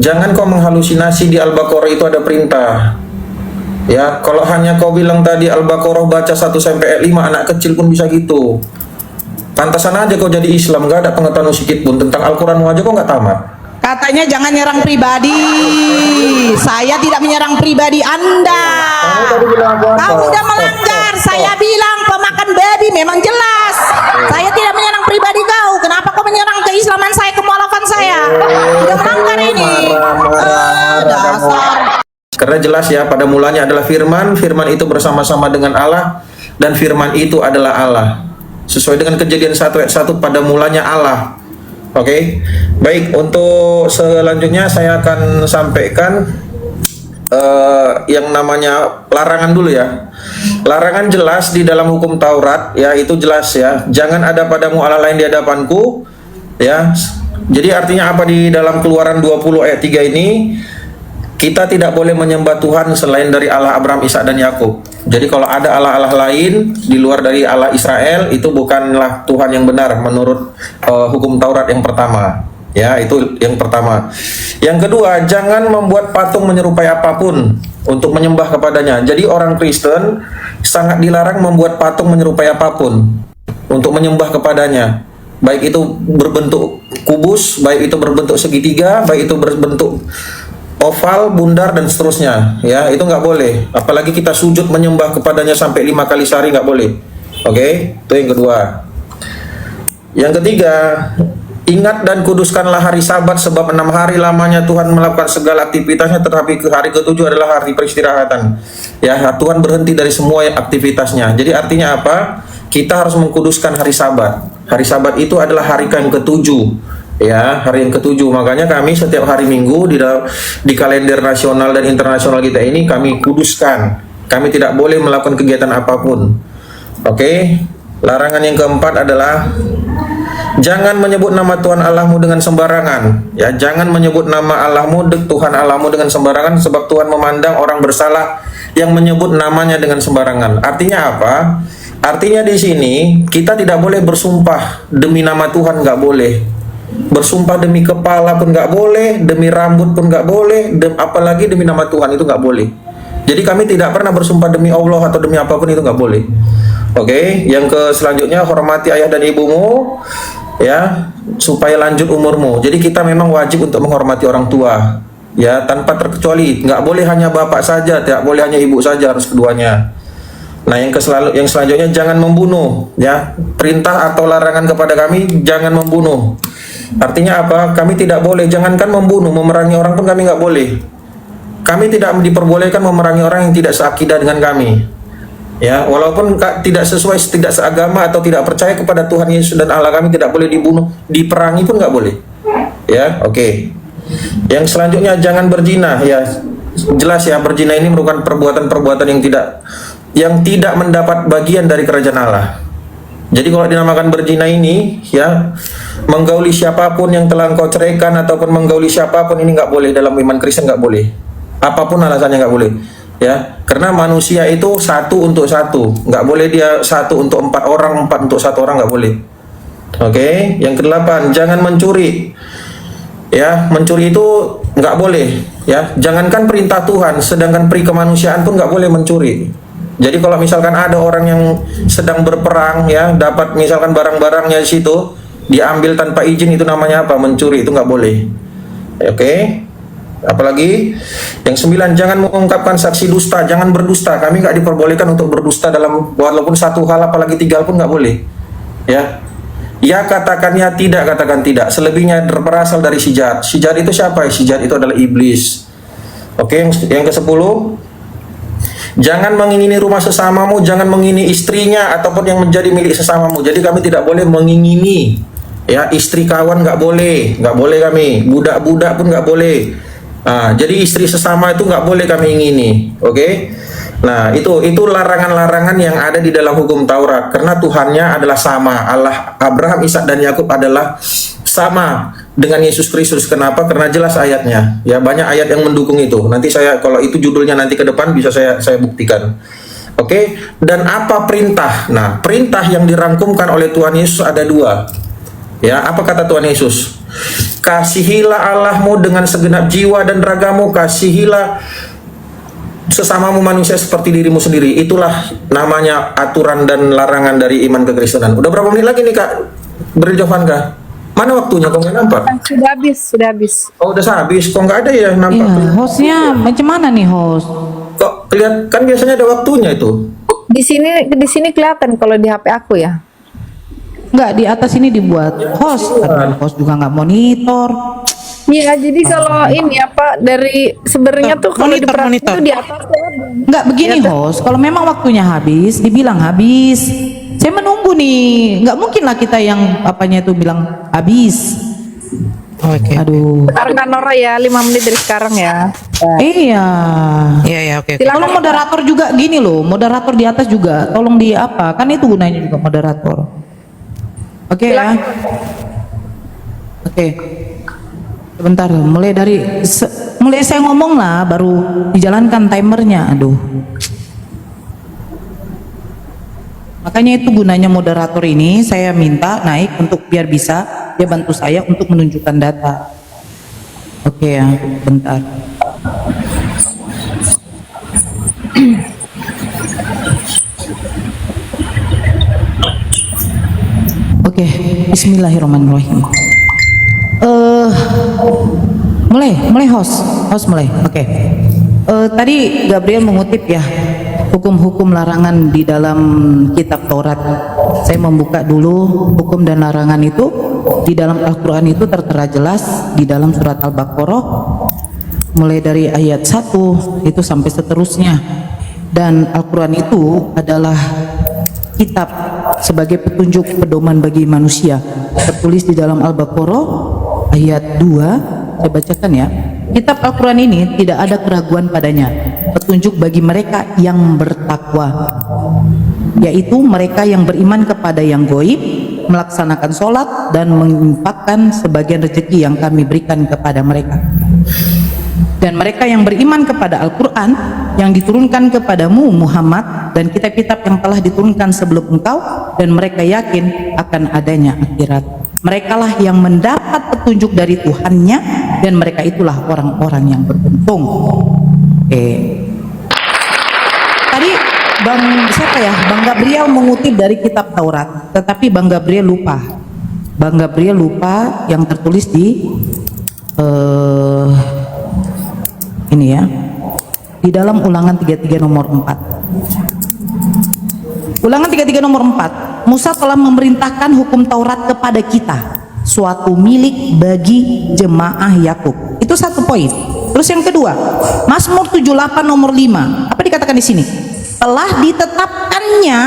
Jangan kau menghalusinasi, di Al-Baqarah itu ada perintah. Ya, kalau hanya kau bilang tadi Al-Baqarah baca 1 sampai ayat 5, anak kecil pun bisa gitu. Pantasan aja kau jadi Islam, gak ada pengetahuan sedikit pun tentang Al-Quran aja kau nggak tamat. Katanya jangan nyerang pribadi. Saya tidak menyerang pribadi Anda. Kamu udah melanggar. Saya bilang pemakan babi, memang jelas. Saya tidak menyerang pribadi kau. Kenapa kau menyerang keislaman saya, kemualafan saya? Udah melanggar ini. Dasar. Karena jelas ya, pada mulanya adalah firman, firman itu bersama-sama dengan Allah, dan firman itu adalah Allah. Sesuai dengan Kejadian 1 ayat 1, pada mulanya Allah. Oke, baik, untuk selanjutnya saya akan sampaikan yang namanya larangan dulu ya. Larangan jelas di dalam hukum Taurat ya, itu jelas ya. Jangan ada padamu Allah lain di hadapanku ya. Jadi artinya apa di dalam Keluaran 20 ayat 3 ini? Kita tidak boleh menyembah Tuhan selain dari Allah Abraham, Ishak dan Yakub. Jadi kalau ada Allah-Allah lain di luar dari Allah Israel, itu bukanlah Tuhan yang benar menurut hukum Taurat yang pertama. Ya, itu yang pertama. Yang kedua, jangan membuat patung menyerupai apapun untuk menyembah kepadanya. Jadi orang Kristen sangat dilarang membuat patung menyerupai apapun untuk menyembah kepadanya. Baik itu berbentuk kubus, baik itu berbentuk segitiga, baik itu berbentuk oval, bundar, dan seterusnya ya, itu nggak boleh. Apalagi kita sujud menyembah kepadanya sampai 5 kali sehari, nggak boleh. Oke, itu yang kedua. Yang ketiga, ingat dan kuduskanlah hari Sabat, sebab 6 hari lamanya Tuhan melakukan segala aktivitasnya, tetapi ke hari ke-7 adalah hari peristirahatan. Ya, Tuhan berhenti dari semua aktivitasnya. Jadi artinya apa? Kita harus mengkuduskan hari Sabat. Hari Sabat itu adalah hari yang ke-7. Ya, hari yang ke-7. Makanya kami setiap hari Minggu di kalender nasional dan internasional kita ini kami kuduskan. Kami tidak boleh melakukan kegiatan apapun. Oke. Larangan yang keempat adalah jangan menyebut nama Tuhan Allahmu dengan sembarangan. Ya, jangan menyebut nama Allahmu, Tuhan Allahmu dengan sembarangan, sebab Tuhan memandang orang bersalah yang menyebut namanya dengan sembarangan. Artinya apa? Artinya di sini kita tidak boleh bersumpah demi nama Tuhan, nggak boleh. Bersumpah demi kepala pun nggak boleh, demi rambut pun nggak boleh, apalagi demi nama Tuhan itu nggak boleh. Jadi kami tidak pernah bersumpah demi Allah atau demi apapun, itu nggak boleh. Oke, yang selanjutnya hormati ayah dan ibumu, ya, supaya lanjut umurmu. Jadi kita memang wajib untuk menghormati orang tua, ya, tanpa terkecuali. Nggak boleh hanya bapak saja, tidak boleh hanya ibu saja, harus keduanya. Nah, yang selanjutnya jangan membunuh, ya. Perintah atau larangan kepada kami jangan membunuh. Artinya apa? Kami tidak boleh, jangankan membunuh, memerangi orang pun kami nggak boleh. Kami tidak diperbolehkan memerangi orang yang tidak seakidah dengan kami. Ya, walaupun tidak sesuai, tidak seagama atau tidak percaya kepada Tuhan Yesus dan Allah, kami tidak boleh dibunuh, diperangi pun nggak boleh. Ya, oke. Yang selanjutnya jangan berzina. Ya, jelas ya, berzina ini merupakan perbuatan-perbuatan yang tidak mendapat bagian dari kerajaan Allah. Jadi kalau dinamakan berzina ini, ya, menggauli siapapun yang telah engkau ceraikan ataupun menggauli siapapun, ini nggak boleh. Dalam iman Kristen nggak boleh. Apapun alasannya nggak boleh. Ya, karena manusia itu satu untuk satu, nggak boleh dia satu untuk 4 orang, 4 untuk 1 orang, nggak boleh. Oke, yang ke-8, jangan mencuri. Ya, mencuri itu nggak boleh. Ya, jangankan perintah Tuhan, sedangkan peri kemanusiaan pun nggak boleh mencuri. Jadi kalau misalkan ada orang yang sedang berperang, ya, dapat misalkan barang-barangnya di situ, diambil tanpa izin, itu namanya apa? Mencuri, itu nggak boleh. Oke. Apalagi yang 9, jangan mengungkapkan saksi dusta, jangan berdusta. Kami nggak diperbolehkan untuk berdusta dalam walaupun 1 hal, apalagi 3 hal pun nggak boleh. Ya, ya katakannya, tidak katakan tidak. Selebihnya berasal dari si jahat. Si jahat itu siapa? Si jahat itu adalah iblis. Oke, yang ke-10, jangan mengingini rumah sesamamu, jangan mengingini istrinya ataupun yang menjadi milik sesamamu. Jadi kami tidak boleh mengingini, ya, istri kawan nggak boleh kami. Budak-budak pun nggak boleh. Nah, jadi istri sesama itu nggak boleh kami ingini. Oke. Nah, itu larangan-larangan yang ada di dalam hukum Taurat. Karena Tuhannya adalah sama. Allah Abraham, Ishak dan Yakub adalah sama dengan Yesus Kristus. Kenapa? Karena jelas ayatnya. Ya, banyak ayat yang mendukung itu. Nanti kalau itu judulnya nanti ke depan bisa saya buktikan. Oke. Dan apa perintah? Nah, perintah yang dirangkumkan oleh Tuhan Yesus ada 2. Ya, apa kata Tuhan Yesus? Kasihilah Allahmu dengan segenap jiwa dan ragamu, kasihilah sesamamu manusia seperti dirimu sendiri. Itulah namanya aturan dan larangan dari iman kekristenan. Udah berapa menit lagi nih Kak Bril Jovanka? Mana waktunya kok nggak nampak? Sudah habis. Oh udah habis, kok nggak ada ya nampak? Iya, hostnya macam mana nih host? Kok kelihatan, kan biasanya ada waktunya itu. Di sini kelihatan kalau di HP aku ya. Enggak, di atas ini dibuat host. Aduh, host juga nggak monitor. Iya, jadi kalau ini apa dari sebenarnya tuh kalau Monitor. itu di atas ya. Enggak begini host, kalau memang waktunya habis, dibilang habis. Saya menunggu nih, nggak mungkin lah kita yang apanya itu bilang habis. Oke. Aduh. Karena Nora ya 5 menit dari sekarang ya. Iya. Iya, oke. Tolong moderator juga gini loh, moderator di atas juga, tolong di apa? Kan itu gunanya juga moderator. Oke ya. Oke. Sebentar, mulai saya ngomong lah, baru dijalankan timernya. Aduh. Makanya itu gunanya moderator ini, saya minta naik untuk biar bisa dia bantu saya untuk menunjukkan data. Oke ya, bentar. Oke, bismillahirrahmanirrahim. Mulai host mulai. Oke. Tadi Gabriel mengutip ya hukum-hukum larangan di dalam kitab Taurat. Saya membuka dulu hukum dan larangan itu di dalam Al-Quran itu tertera jelas di dalam surat Al-Baqarah mulai dari ayat 1 itu sampai seterusnya. Dan Al-Quran itu adalah kitab sebagai petunjuk pedoman bagi manusia, tertulis di dalam Al-Baqarah ayat 2. Saya bacakan ya. Kitab Al-Quran ini tidak ada keraguan padanya, petunjuk bagi mereka yang bertakwa, yaitu mereka yang beriman kepada yang goib, melaksanakan sholat dan menginfakkan sebagian rezeki yang kami berikan kepada mereka. Dan mereka yang beriman kepada Al-Quran yang diturunkan kepadamu Muhammad dan kitab-kitab yang telah diturunkan sebelum engkau, dan mereka yakin akan adanya akhirat. Merekalah yang mendapat petunjuk dari Tuhannya, dan mereka itulah orang-orang yang beruntung. Tadi Bang Gabriel mengutip dari kitab Taurat, tetapi Bang Gabriel lupa yang tertulis di ini ya, di dalam Ulangan 33 nomor 4. Ulangan 33 nomor 4. Musa telah memerintahkan hukum Taurat kepada kita, suatu milik bagi jemaah Yakub. Itu satu poin. Terus yang kedua, Mazmur 78 nomor 5. Apa dikatakan di sini? Telah ditetapkannya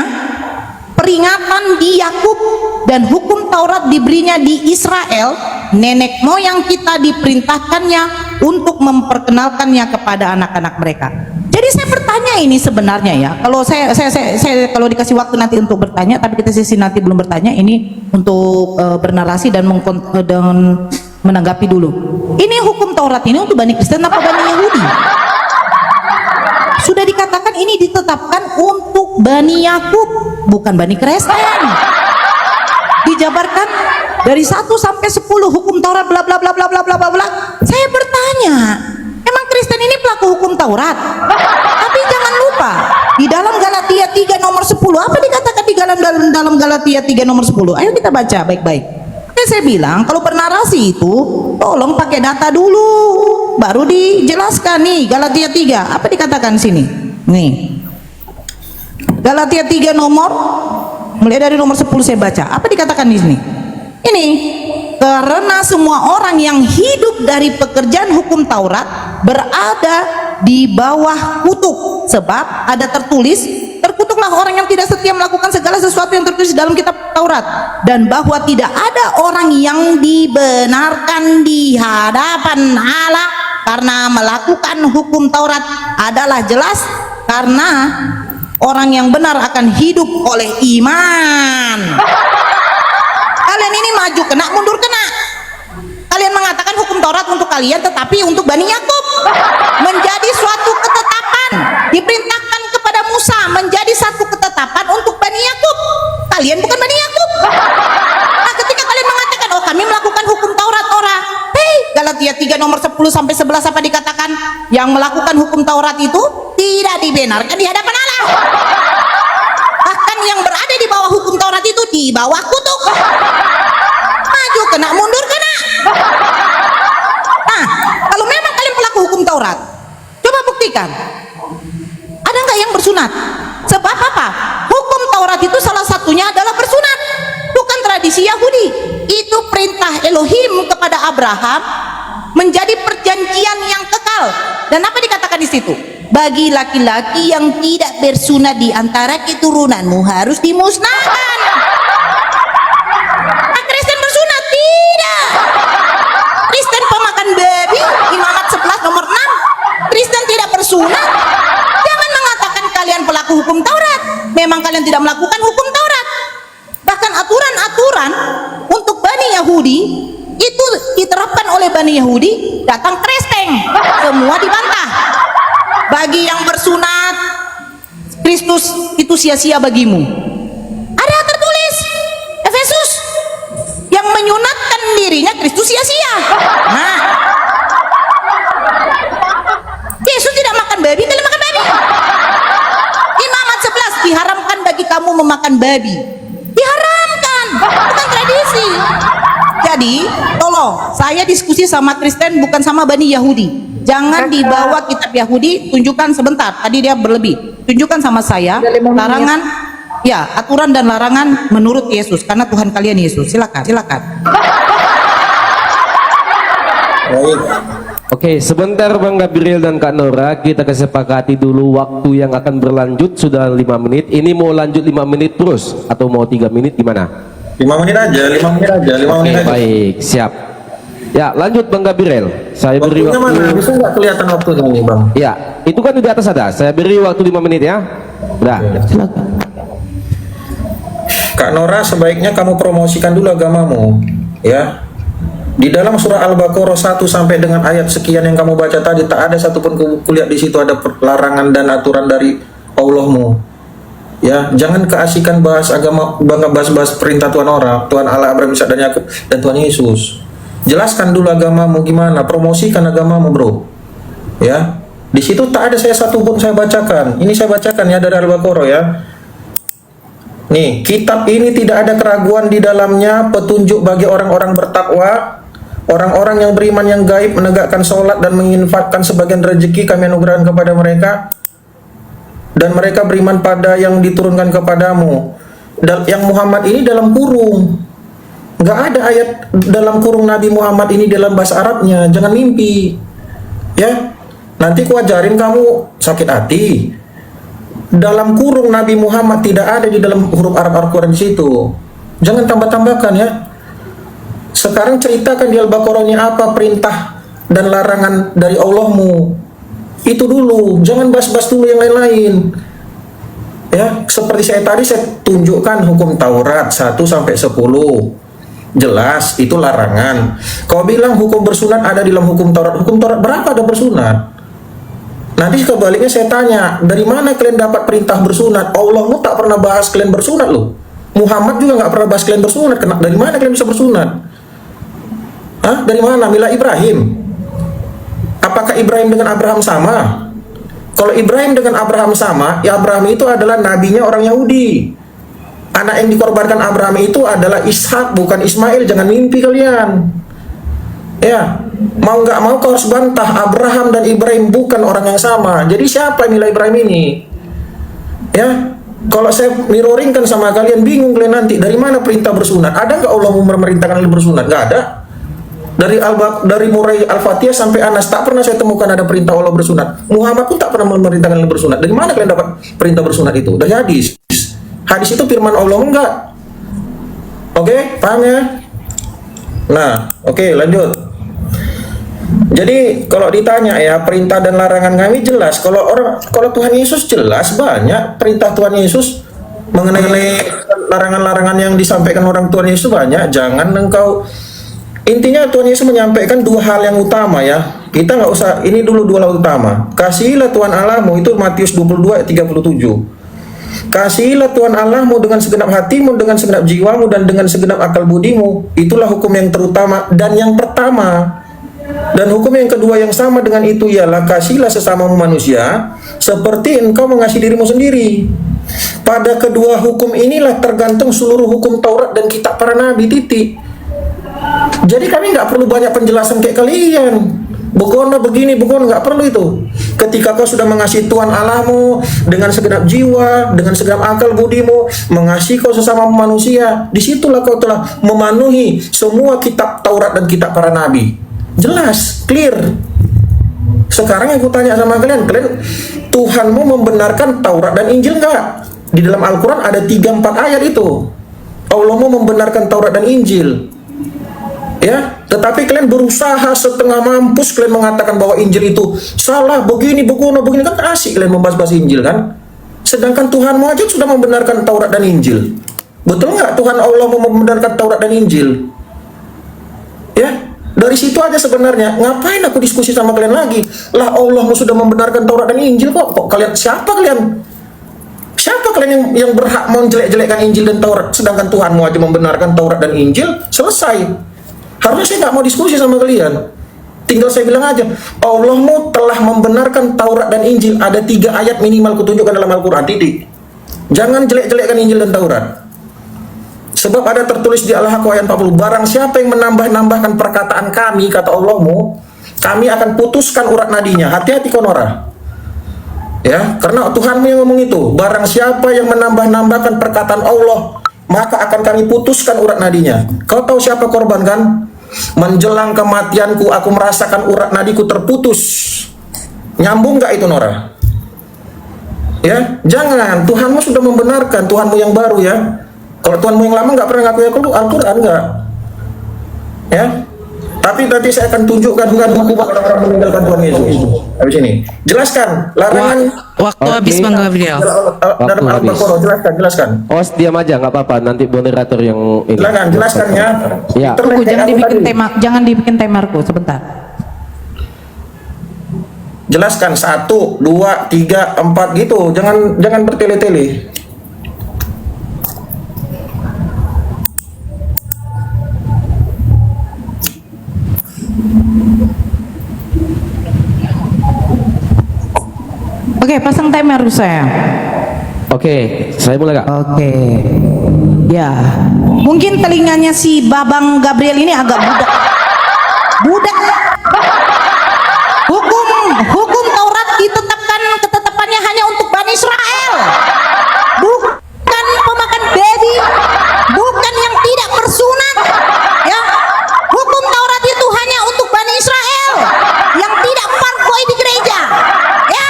peringatan di Yakub dan hukum Taurat diberinya di Israel. Nenek moyang kita diperintahkannya untuk memperkenalkannya kepada anak-anak mereka. Jadi saya bertanya ini sebenarnya ya, kalau saya kalau dikasih waktu nanti untuk bertanya, tapi kita sesi nanti belum bertanya, ini untuk bernarasi dan menanggapi dulu. Ini hukum Taurat ini untuk Bani Kristen apa Bani Yahudi? Sudah dikatakan ini ditetapkan untuk Bani Yakub, bukan Bani Kristen. Dijabarkan dari 1 sampai 10 hukum Taurat bla bla bla bla bla bla bla. Saya bertanya, emang Kristen ini pelaku hukum Taurat? Tapi jangan lupa di dalam Galatia 3 nomor 10, apa dikatakan di dalam Galatia 3 nomor 10? Ayo kita baca baik-baik. Saya bilang kalau bernarasi itu tolong pakai data dulu, baru dijelaskan. Nih Galatia 3, apa dikatakan sini? Nih Galatia 3 nomor, mulai dari nomor 10 saya baca. Apa dikatakan di sini? Ini, karena semua orang yang hidup dari pekerjaan hukum Taurat berada di bawah kutuk, sebab ada tertulis, terkutuklah orang yang tidak setia melakukan segala sesuatu yang tertulis dalam kitab Taurat, dan bahwa tidak ada orang yang dibenarkan di hadapan Allah karena melakukan hukum Taurat adalah jelas, karena orang yang benar akan hidup oleh iman. Kalian ini maju kena, mundur kena. Kalian mengatakan hukum Taurat untuk kalian, tetapi untuk Bani Yakub menjadi suatu ketetapan. Diperintahkan kepada Musa menjadi satu ketetapan untuk Bani Yakub. Kalian bukan Bani Yakub. Nah, ketika kalian mengatakan, oh kami melakukan hukum Taurat, oh Galatia 3 nomor 10 sampai 11 apa dikatakan? Yang melakukan hukum Taurat itu tidak dibenarkan di hadapan Allah. Bahkan yang berada di bawah hukum Taurat itu di bawah kutuk. Maju kena, mundur kena. Nah, kalau memang kalian pelaku hukum Taurat, coba buktikan. Ada nggak yang bersunat? Sebab apa? Hukum Taurat itu salah satunya adalah bersunat. Bukan tradisi Yahudi. Itu perintah Elohim kepada Abraham menjadi perjanjian yang kekal. Dan apa dikatakan di situ? Bagi laki-laki yang tidak bersunat di antara keturunanmu harus dimusnahkan. Nah, Kristen bersunat? Tidak. Kristen pemakan babi, Imamat 11 nomor 6. Kristen tidak bersunat. Jangan mengatakan kalian pelaku hukum Taurat. Memang kalian tidak melakukan hukum Taurat. Bahkan aturan-aturan untuk Bani Yahudi itu diterapkan oleh Bani Yahudi, datang Kristen, semua dibantah. Bagi yang bersunat, Kristus itu sia-sia bagimu. Ada tertulis Efesus, yang menyunatkan dirinya Kristus sia-sia. Nah, Yesus tidak makan babi, tidak makan babi. Imamat 11, diharamkan bagi kamu memakan babi. Diharamkan, bukan tradisi. Jadi, tolong, saya diskusi sama Kristen bukan sama Bani Yahudi. Jangan dibawa kitab Yahudi, tunjukkan sebentar. Tadi dia berlebih. Tunjukkan sama saya larangan, ya, aturan dan larangan menurut Yesus, karena Tuhan kalian Yesus. Silakan, silakan. Baik. Oke, sebentar Bang Gabriel dan Kak Nora, kita kesepakati dulu waktu yang akan berlanjut sudah 5 menit. Ini mau lanjut 5 menit terus atau mau 3 menit gimana? 5 menit aja, 5 menit aja, 5 menit aja. Baik, siap. Ya, lanjut Bang Gabriel. Saya beri Waktunya waktu. mana? Bisa nggak kelihatan waktunya nih, Bang? Ya, itu kan di atas ada. Saya beri waktu 5 menit ya. Udah. Silakan. Kak Nora, sebaiknya kamu promosikan dulu agamamu, ya. Di dalam surah Al-Baqarah 1 sampai dengan ayat sekian yang kamu baca tadi, tak ada satupun kulihat di situ ada larangan dan aturan dari Allahmu. Ya, jangan keasikan bahas agama, bangga bahas perintah Tuhan orang, Tuhan Allah, Abraham, Ishak dan Yakub dan Tuhan Yesus. Jelaskan dulu agamamu gimana, promosikan agamamu, bro. Ya, di situ tak ada saya satupun saya bacakan. Ini saya bacakan ya dari Al-Baqarah ya. Nih, kitab ini tidak ada keraguan di dalamnya, petunjuk bagi orang-orang bertakwa, orang-orang yang beriman yang gaib, menegakkan sholat dan menginfakkan sebagian rezeki kami anugerahkan kepada mereka, dan mereka beriman pada yang diturunkan kepadamu. Dan yang Muhammad ini dalam kurung, nggak ada ayat dalam kurung Nabi Muhammad ini dalam bahasa Arabnya. Jangan mimpi, ya. Nanti ku ajarin kamu sakit hati. Dalam kurung Nabi Muhammad tidak ada di dalam huruf Arab Al-Quran di situ. Jangan tambah-tambahkan ya. Sekarang ceritakan di Al-Baqarah ini apa perintah dan larangan dari Allahmu. Itu dulu, jangan bahas-bahas dulu yang lain-lain. Ya, seperti saya tadi saya tunjukkan hukum Taurat 1 sampai 10. Jelas itu larangan. Kau bilang hukum bersunat ada di dalam hukum Taurat. Hukum Taurat berapa ada bersunat? Nanti kebaliknya saya tanya, dari mana kalian dapat perintah bersunat? Allahmu tak pernah bahas kalian bersunat loh. Muhammad juga nggak pernah bahas kalian bersunat. Dari mana kalian bisa bersunat? Hah? Dari mana? Mila Ibrahim. Apakah Ibrahim dengan Abraham sama? Kalau Ibrahim dengan Abraham sama, ya Abraham itu adalah nabinya orang Yahudi. Anak yang dikorbankan Abraham itu adalah Ishak, bukan Ismail. Jangan mimpi kalian. Ya, mau nggak mau kau harus bantah, Abraham dan Ibrahim bukan orang yang sama. Jadi siapa Mila Ibrahim ini? Ya, kalau saya mirroringkan sama kalian, bingung kalian nanti. Dari mana perintah bersunat? Ada nggak Allah memerintahkan kalian bersunat? Nggak ada. Dari mulai Al-Fatihah sampai Anas tak pernah saya temukan ada perintah Allah bersunat. Muhammad pun tak pernah memerintahkan kalian bersunat. Dari mana kalian dapat perintah bersunat itu? Dari hadis. Hadis itu firman Allah enggak? Oke, paham ya? Nah, oke, lanjut. Jadi kalau ditanya ya perintah dan larangan kami jelas. Kalau Tuhan Yesus jelas banyak perintah Tuhan Yesus mengenai larangan-larangan yang disampaikan orang Tuhan Yesus banyak. Jangan engkau, intinya Tuhan Yesus menyampaikan dua hal yang utama ya. Kita nggak usah, ini dulu dua hal utama. Kasihilah Tuhan Allahmu, itu Matius 22 ayat 37. Kasihilah Tuhan Allahmu dengan segenap hatimu, dengan segenap jiwamu, dan dengan segenap akal budimu. Itulah hukum yang terutama dan yang pertama. Dan hukum yang kedua yang sama dengan itu ialah kasihilah sesama manusia seperti engkau mengasihi dirimu sendiri. Pada kedua hukum inilah tergantung seluruh hukum Taurat dan kitab para nabi, titik. Jadi kami nggak perlu banyak penjelasan kayak kalian. Begono begini, begono, nggak perlu itu. Ketika kau sudah mengasihi Tuhan Allahmu dengan segenap jiwa, dengan segenap akal budimu, mengasihi kau sesama manusia, disitulah kau telah memenuhi semua kitab Taurat dan kitab para nabi. Jelas, clear. Sekarang aku tanya sama kalian, Tuhanmu membenarkan Taurat dan Injil nggak? Di dalam Al-Quran ada 3-4 ayat itu. Allahmu membenarkan Taurat dan Injil. Ya, tetapi kalian berusaha setengah mampus kalian mengatakan bahwa Injil itu salah, begini, begini, kan asik kalian membahas-bahas Injil kan? Sedangkan Tuhanmu aja sudah membenarkan Taurat dan Injil. Betul nggak Tuhan Allah membenarkan Taurat dan Injil? Ya, dari situ aja sebenarnya. Ngapain aku diskusi sama kalian lagi? Lah Allahmu sudah membenarkan Taurat dan Injil kok. Kok kalian, siapa kalian? Siapa kalian yang berhak menjelek-jelekkan Injil dan Taurat? Sedangkan Tuhanmu aja membenarkan Taurat dan Injil, selesai. Harusnya saya nggak mau diskusi sama kalian. Tinggal saya bilang aja, Allahmu telah membenarkan Taurat dan Injil. Ada 3 ayat minimal kutunjukkan dalam Al-Quran, titik. Jangan jelek-jelekkan Injil dan Taurat. Sebab ada tertulis di Al-Haqq ayat 40, barang siapa yang menambah-nambahkan perkataan kami, kata Allahmu, kami akan putuskan urat nadinya. Hati-hati konora. Ya, karena Tuhanmu yang ngomong itu, barang siapa yang menambah-nambahkan perkataan Allah, maka akan kami putuskan urat nadinya. Kau tahu siapa korban kan? Menjelang kematianku aku merasakan urat nadiku terputus. Nyambung nggak itu Nora? Ya, jangan. Tuhanmu sudah membenarkan, Tuhanmu yang baru ya. Kalau Tuhanmu yang lama nggak pernah ngaku Al-Quran nggak? Ya. Tapi nanti saya akan tunjukkan buku orang-orang meninggalkan Tuhan Yesus. Habis ini, jelaskan larangan. Waktu habis Bang Gabriel. Dalam Al-Baqarah, jelaskan. Oh, diam aja nggak apa-apa. Nanti moderator yang ini. Jelaskannya. Ya. Tunggu, jangan dibikin timerku sebentar. Jelaskan 1, 2, 3, 4 gitu. Jangan bertele-tele. Oke, pasang timer saya. Oke, saya mulai kak. Oke. Ya, mungkin telinganya si Babang Gabriel ini agak budak. Hukum Taurat ditetapkan ketetapannya hanya untuk Bani Israel. Bukan pemakan baby, bukan yang tidak bersunat. Ya. Hukum Taurat itu hanya untuk Bani Israel yang tidak parkoi di gereja. Ya.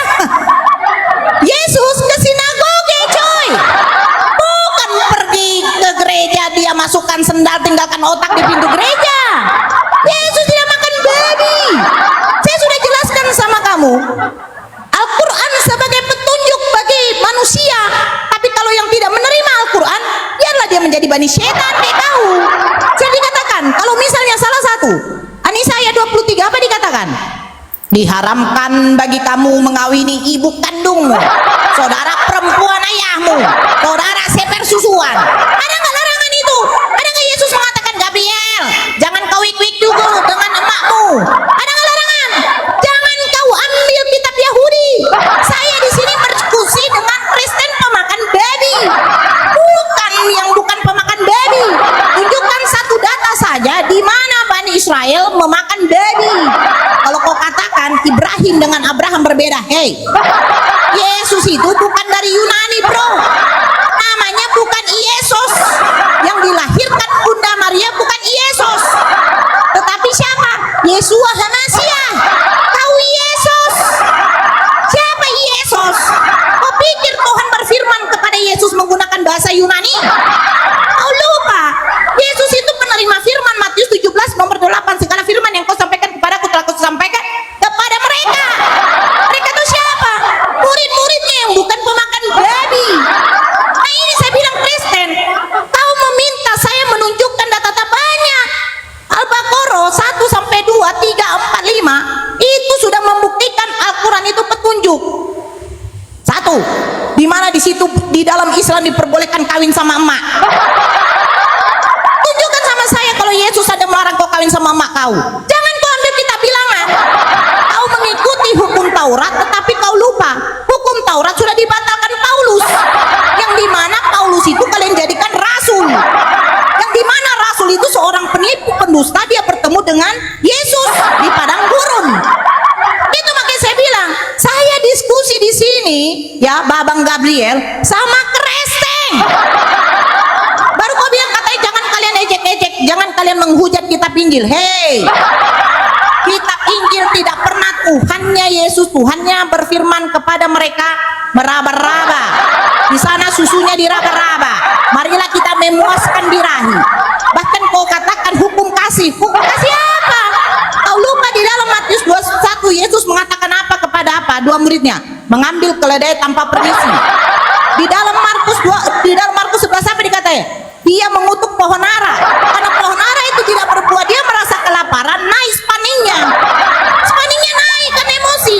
Yesus ke sinagoge coy, bukan pergi ke gereja dia masukkan sendal tinggalkan otak di pintu gereja. Yesus tidak makan babi. Saya sudah jelaskan sama kamu, Al-Quran sebagai petunjuk bagi manusia. Tapi kalau yang tidak menerima Al-Quran, biarlah dia menjadi bani setan. Dia tahu. Saya dikatakan kalau misalnya salah satu An-Nisa ayat 23 apa dikatakan? Diharamkan bagi kamu mengawini ibu kandungmu, saudara perempuan ayahmu, saudara sepersusuan. Ada nggak larangan itu? Ada nggak Yesus mengatakan, Gabriel, jangan kau wik-wik juga dengan emakmu? Ada nggak larangan? Jangan kau ambil kitab Yahudi. Saya di sini berdiskusi dengan Kristen pemakan babi, bukan pemakan babi. Tunjukkan satu data saja di mana Bani Israel memakan babi. Kalau kau katakan Ibrahim dengan Abraham berbeda, hey, Yesus itu bukan dari Yunani bro, namanya bukan Yesus, yang dilahirkan Bunda Maria bukan Yesus, tetapi siapa? Yesua Hamasia. Kau Yesus. Siapa Yesus? Kau pikir Tuhan berfirman kepada Yesus menggunakan bahasa Yunani? Kau lupa, Yesus itu penerima firman. Matius 17 nomor 8, segala firman yang kau sampaikan kepadaku telah kau sampaikan kepada mereka. Mereka itu siapa? Murid-muridnya yang bukan pemakan babi. Nah ini saya bilang Kristen, kau meminta saya menunjukkan data-data banyak. Al-Baqarah 1 sampai 2, 3, 4, 5 itu sudah membuktikan Al-Quran itu petunjuk. Satu, di mana di situ di dalam Islam diperbolehkan kawin sama emak. Tunjukkan sama saya kalau Yesus ada melarang kau kawin sama emak kau. Jangan kau ambil kitab bilangan. ya Babang Gabriel sama Kristeng. Baru kau bilang katanya jangan kalian ejek-ejek, jangan kalian menghujat kitab Injil. Hei, kitab Injil tidak pernah Tuhannya Yesus, Tuhannya berfirman kepada mereka meraba-raba. Di sana susunya diraba-raba. Marilah kita memuaskan birahi. Bahkan kau katakan hukum kasih. Hukum kasih apa? Kau lupa di dalam Matius 21 Yesus mengatakan apa kepada apa? Dua muridnya mengambil keledai tanpa permisi. Di dalam Markus 11 apa dikatakan? Dia mengutuk pohon ara. Karena pohon ara itu tidak berbuah, dia merasa kelaparan, naik spanningnya. Spanningnya naik karena emosi.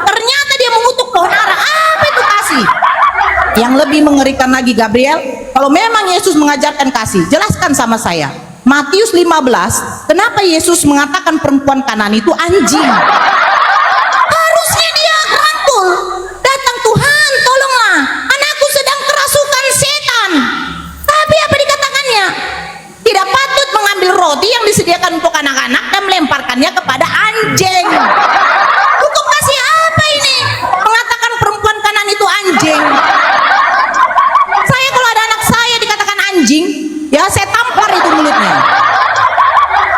Ternyata dia mengutuk pohon ara. Apa itu kasih? Yang lebih mengerikan lagi Gabriel, kalau memang Yesus mengajarkan kasih, jelaskan sama saya. Matius 15, kenapa Yesus mengatakan perempuan Kanan itu anjing? Harusnya dia rantul, datang, Tuhan tolonglah, anakku sedang kerasukan setan. Tapi apa dikatakannya? Tidak patut mengambil roti yang disediakan untuk anak-anak dan melemparkannya kepada anjing. Hukum kasih apa ini? Mengatakan perempuan Kanan itu anjing. Saya kalau ada anak saya dikatakan anjing, ya saya tampar itu mulutnya.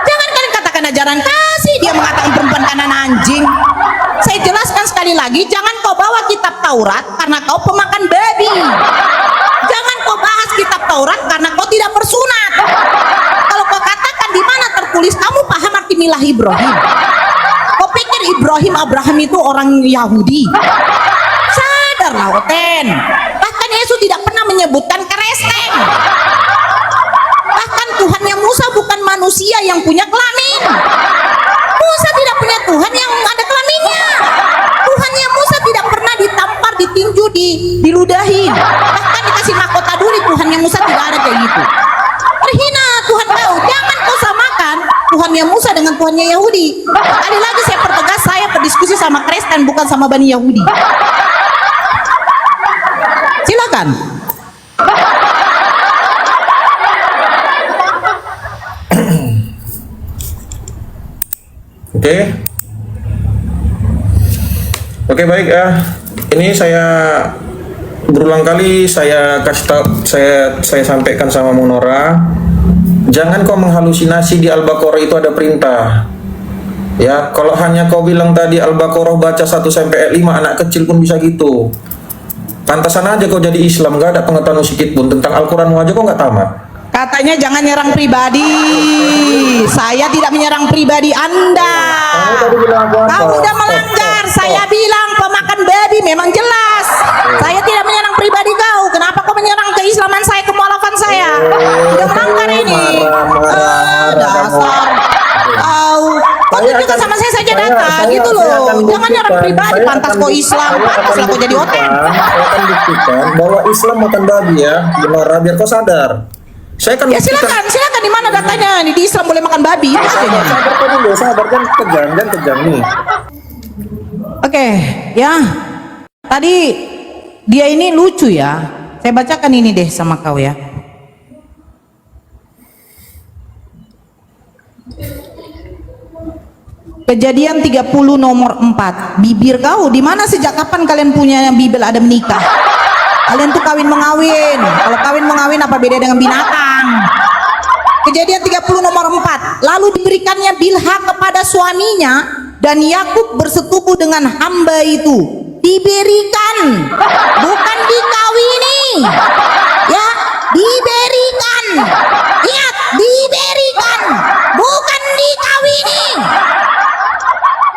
Jangan kalian katakan ajaran kasih, dia mengatakan perempuan Kanan anjing. Saya jelaskan sekali lagi, jangan kau bawa kitab Taurat karena kau pemakan babi. Jangan kau bahas kitab Taurat karena kau tidak bersunat. Kalau kau katakan di mana tertulis, kamu paham arti milah Ibrahim. Kau pikir Ibrahim Abraham itu orang Yahudi? Sadarlah Oten. Bahkan Yesus tidak pernah menyebutkan Kristeng. Bahkan Tuhannya Musa bukan manusia yang punya kelamin. Musa tidak punya Tuhan yang ada kelaminnya. Tuhannya Musa tidak pernah ditampar, ditinju, diludahin. Bahkan dikasih mahkota duri. Tuhannya Musa tidak ada kayak gitu. Terhina Tuhan kau. Jangan kau samakan Tuhannya Musa dengan Tuhannya Yahudi. Sekali lagi saya pertegas, saya berdiskusi sama Kristen bukan sama Bani Yahudi. Silakan. Oke, baik ya. Ini saya berulang kali saya kasih tahu, saya sampaikan sama Munora, jangan kau menghalusinasi di Al-Baqarah itu ada perintah. Ya, kalau hanya kau bilang tadi Al-Baqarah baca 1 sampai 5, anak kecil pun bisa gitu. Pantasan aja kau jadi Islam, gak ada pengetahuan sedikit pun tentang Al-Quran aja kau gak tamat. Katanya jangan nyerang pribadi. Saya tidak menyerang pribadi Anda. Kamu udah melanggar. Saya bilang pemakan babi, memang jelas. Saya tidak menyerang pribadi kau. Kenapa kau menyerang keislaman saya, kemualafan saya? Udah melanggar ini. Dasar. Kau tunjukkan sama saya saja data, gitu loh. Jangan nyerang pribadi. Pantas kau Islam, pantas lah kau jadi oten. Saya akan buktikan bahwa Islam makan babi ya, Munora, biar kau sadar. Saya kan Ya silakan di mana datanya? Di Islam boleh makan babi itu aja. Sabar dulu, sabar, jangan kejam nih. Oke, ya. Tadi dia ini lucu ya. Saya bacakan ini deh sama kau ya. Kejadian 30 nomor 4. Bibir kau di mana, sejak kapan kalian punya bibir ada menikah? Kalian tuh kawin mengawin. Kalau kawin mengawin apa beda dengan binatang? Kejadian 30 nomor 4. Lalu diberikannya Bilha kepada suaminya dan Yakub bersetubuh dengan hamba itu. Diberikan, bukan dikawini. Ya, diberikan. Ingat, diberikan, bukan dikawini.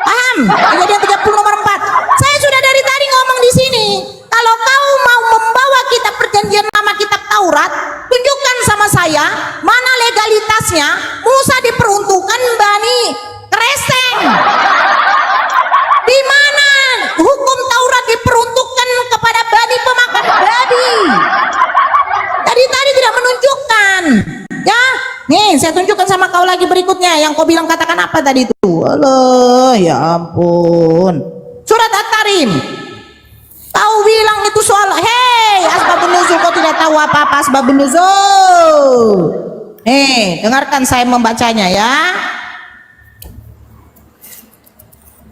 Paham? Kejadian 30 nomor 4. Saya sudah dari tadi ngomong di sini. Kalau kau mau membawa kitab perjanjian lama, kitab Taurat, tunjukkan sama saya mana legalitasnya Musa diperuntukkan Bani Kristeng. Di mana hukum Taurat diperuntukkan kepada Bani pemakan babi? Tadi tidak menunjukkan. Ya, nih saya tunjukkan sama kau lagi berikutnya. Yang kau bilang katakan apa tadi itu? Alah, ya ampun. Surat At-Tarim. Kau bilang itu soal, hei, asbabun nuzul, kau tidak tahu apa-apa asbabun nuzul. Dengarkan saya membacanya ya.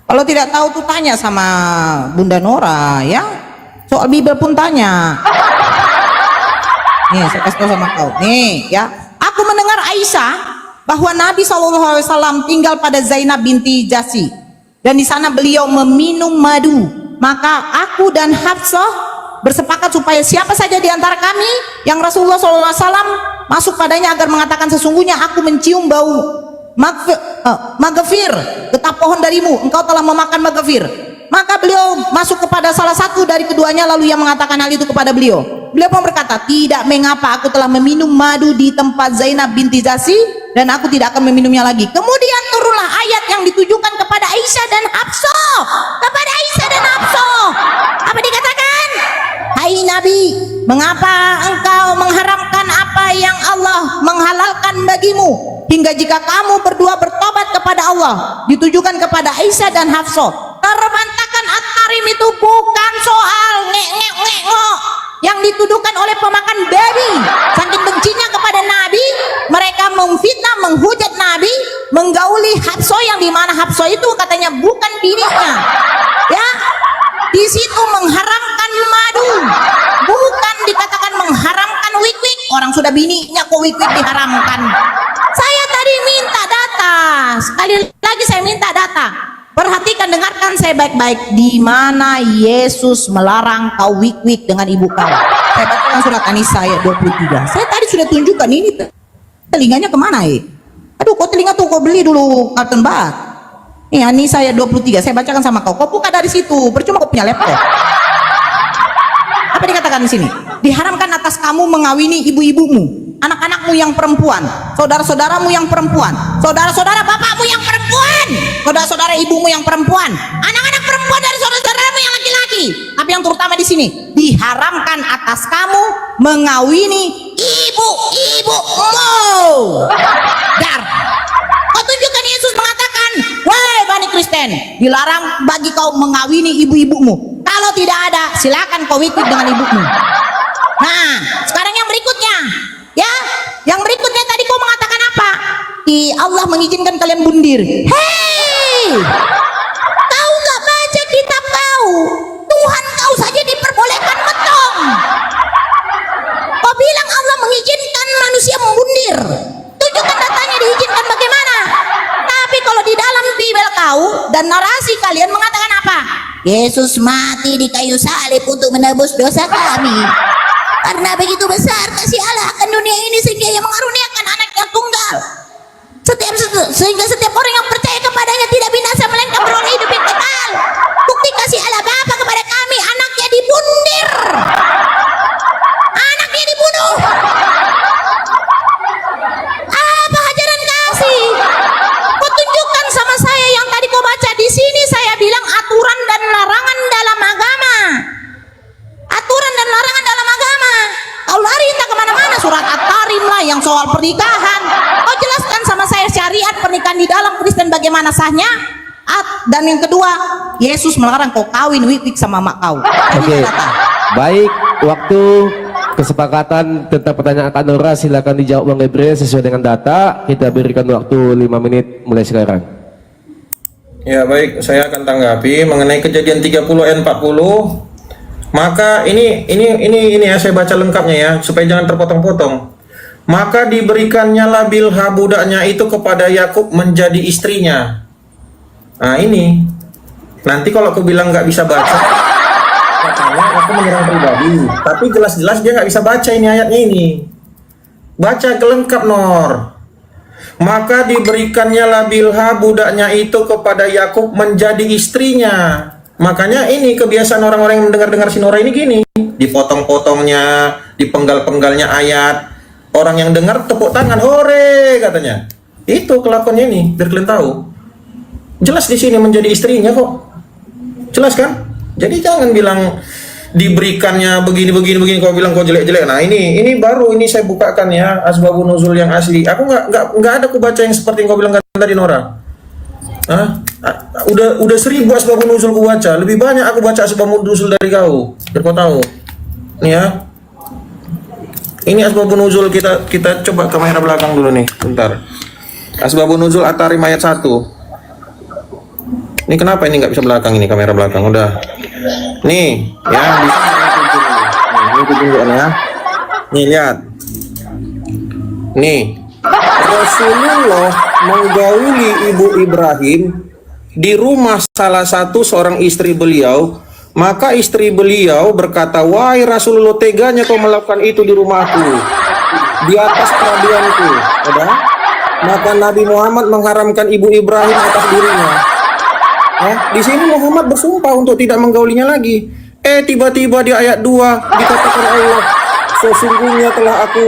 Kalau tidak tahu tuh tanya sama Bunda Nora ya. Soal Bible pun tanya. Nih, saya kasih tahu sama kau. Nih, ya. Aku mendengar Aisyah bahwa Nabi SAW tinggal pada Zainab binti Jasi, dan di sana beliau meminum madu. Maka aku dan Hafsah bersepakat supaya siapa saja di antara kami yang Rasulullah SAW masuk padanya agar mengatakan, sesungguhnya aku mencium bau magafir, getah pohon darimu, engkau telah memakan magafir. Maka beliau masuk kepada salah satu dari keduanya, lalu ia mengatakan hal itu kepada beliau. Beliau pun berkata, tidak mengapa, aku telah meminum madu di tempat Zainab binti Jasi dan aku tidak akan meminumnya lagi. Kemudian turunlah ayat yang ditujukan kepada Aisyah dan Hafsah. Kepada Aisyah dan Hafsah, apa dikatakan? Hai Nabi, mengapa engkau mengharamkan apa yang Allah menghalalkan bagimu? Hingga jika kamu berdua bertobat kepada Allah. Ditujukan kepada Aisyah dan Hafsah. Keremantakan at-tarim itu bukan soal ngek-ngek-ngek-ngok yang dituduhkan oleh pemakan babi. Saking bencinya kepada Nabi, mereka memfitnah, menghujat Nabi, menggauli Hafsah, yang dimana Hafsah itu katanya bukan bininya. Ya, di situ mengharamkan madu, bukan dikatakan mengharamkan wik-wik. Orang sudah bininya kok wik-wik diharamkan. Saya tadi minta data, sekali lagi saya minta data. Perhatikan, dengarkan saya baik-baik. Di mana Yesus melarang kau wik-wik dengan ibu kau? Saya bacakan surat An-Nisa ayat 23. Saya tadi sudah tunjukkan ini telinganya kemana Aduh, kau telinga tuh kau beli dulu kartun bat. Ini An-Nisa ayat 23. Saya bacakan sama kau. Kau buka dari situ. Percuma kau punya laptop. Apa dikatakan di sini? Diharamkan atas kamu mengawini ibu-ibumu, anak-anakmu yang perempuan, saudara-saudaramu yang perempuan, saudara-saudara bapakmu yang perempuan, saudara-saudara ibumu yang perempuan, anak-anak perempuan dari saudara-saudaramu yang laki-laki. Tapi yang terutama di sini, diharamkan atas kamu mengawini ibu-ibumu. Dar. Kau tunjukkan Yesus mengatakan, wahai Bani Kristen, dilarang bagi kau mengawini ibu-ibumu. Kalau tidak ada, silakan kau wik-wik dengan ibumu. Nah, sekarang yang berikutnya, ya, yang berikutnya tadi kau mengatakan apa? Allah mengizinkan kalian bundir. Hei, kau nggak baca kitab kau? Tuhan kau saja diperbolehkan metong. Kau bilang Allah mengizinkan manusia membundir. Tunjukkan datanya diizinkan bagaimana? Tapi kalau di dalam Bible kau dan narasi kalian mengatakan apa? Yesus mati di kayu salib untuk menebus dosa kami. Karena begitu besar kasih Allah akan dunia ini sehingga Ia mengaruniakan anaknya tunggal. Sehingga setiap orang yang percaya kepadanya tidak binasa melainkan beroleh hidup yang kekal. Bukti kasih Allah Bapa kepada kami, anaknya dibundir. Anaknya dibunuh. Apa ajaran kasih? Kau tunjukkan sama saya yang tadi kau baca di sini. Saya bilang aturan dan larangan dalam agama. Aturan dan larangan dalam agama. Kau lari entah kemana-mana, surat At-Tarim lah yang soal pernikahan. Kau jelaskan sama saya syariat pernikahan di dalam Kristen bagaimana sahnya. Dan yang kedua, Yesus melarang kau kawin wik-wik sama mak kau. Oke, baik, waktu kesepakatan tentang pertanyaan Kak Nora silakan dijawab Bang Gabriel sesuai dengan data. Kita berikan waktu 5 menit mulai sekarang. Ya baik, saya akan tanggapi mengenai kejadian 30 ayat 40. Maka ini ya, saya baca lengkapnya ya supaya jangan terpotong-potong. Maka diberikannya Bilha budaknya itu kepada Yakub menjadi istrinya. Nah ini nanti kalau aku bilang nggak bisa baca, katanya aku menyerang pribadi. Tapi jelas-jelas dia nggak bisa baca ini ayatnya ini. Baca kelengkap Nor. Maka diberikannya Bilha budaknya itu kepada Yakub menjadi istrinya. Makanya ini kebiasaan orang-orang yang mendengar-dengar si Nora ini gini, dipotong-potongnya, dipenggal-penggalnya ayat. Orang yang dengar tepuk tangan, hore katanya. Itu kelakuannya ini, biar kalian tahu. Jelas di sini menjadi istrinya kok. Jelas kan? Jadi jangan bilang diberikannya begini kau bilang kau jelek-jelek. Nah ini baru ini saya bukakan ya asbabun nuzul yang asli. Aku nggak ada aku baca yang seperti yang kau bilang tadi Nora. Udah 1000 asbabun nuzul ku baca. Lebih banyak aku baca asbabun nuzul dari kau. Biar kau tahu. Nih ya. Ini asbabun nuzul kita coba kamera belakang dulu nih. Bentar. Asbabun nuzul At-Tarim ayat 1. Ini kenapa ini nggak bisa belakang ini kamera belakang? Udah. Nih, ya. aku tunjukkan ya. Nih lihat. Nih. Rasulullah menggauli Ibu Ibrahim di rumah salah satu seorang istri beliau. Maka istri beliau berkata, "Wahai Rasulullah, teganya kau melakukan itu di rumahku, di atas peraduanku." Udah? Maka Nabi Muhammad mengharamkan Ibu Ibrahim atas dirinya. Di sini Muhammad bersumpah untuk tidak menggaulinya lagi. Tiba-tiba di ayat 2 dikatakan Allah, "Sesungguhnya telah aku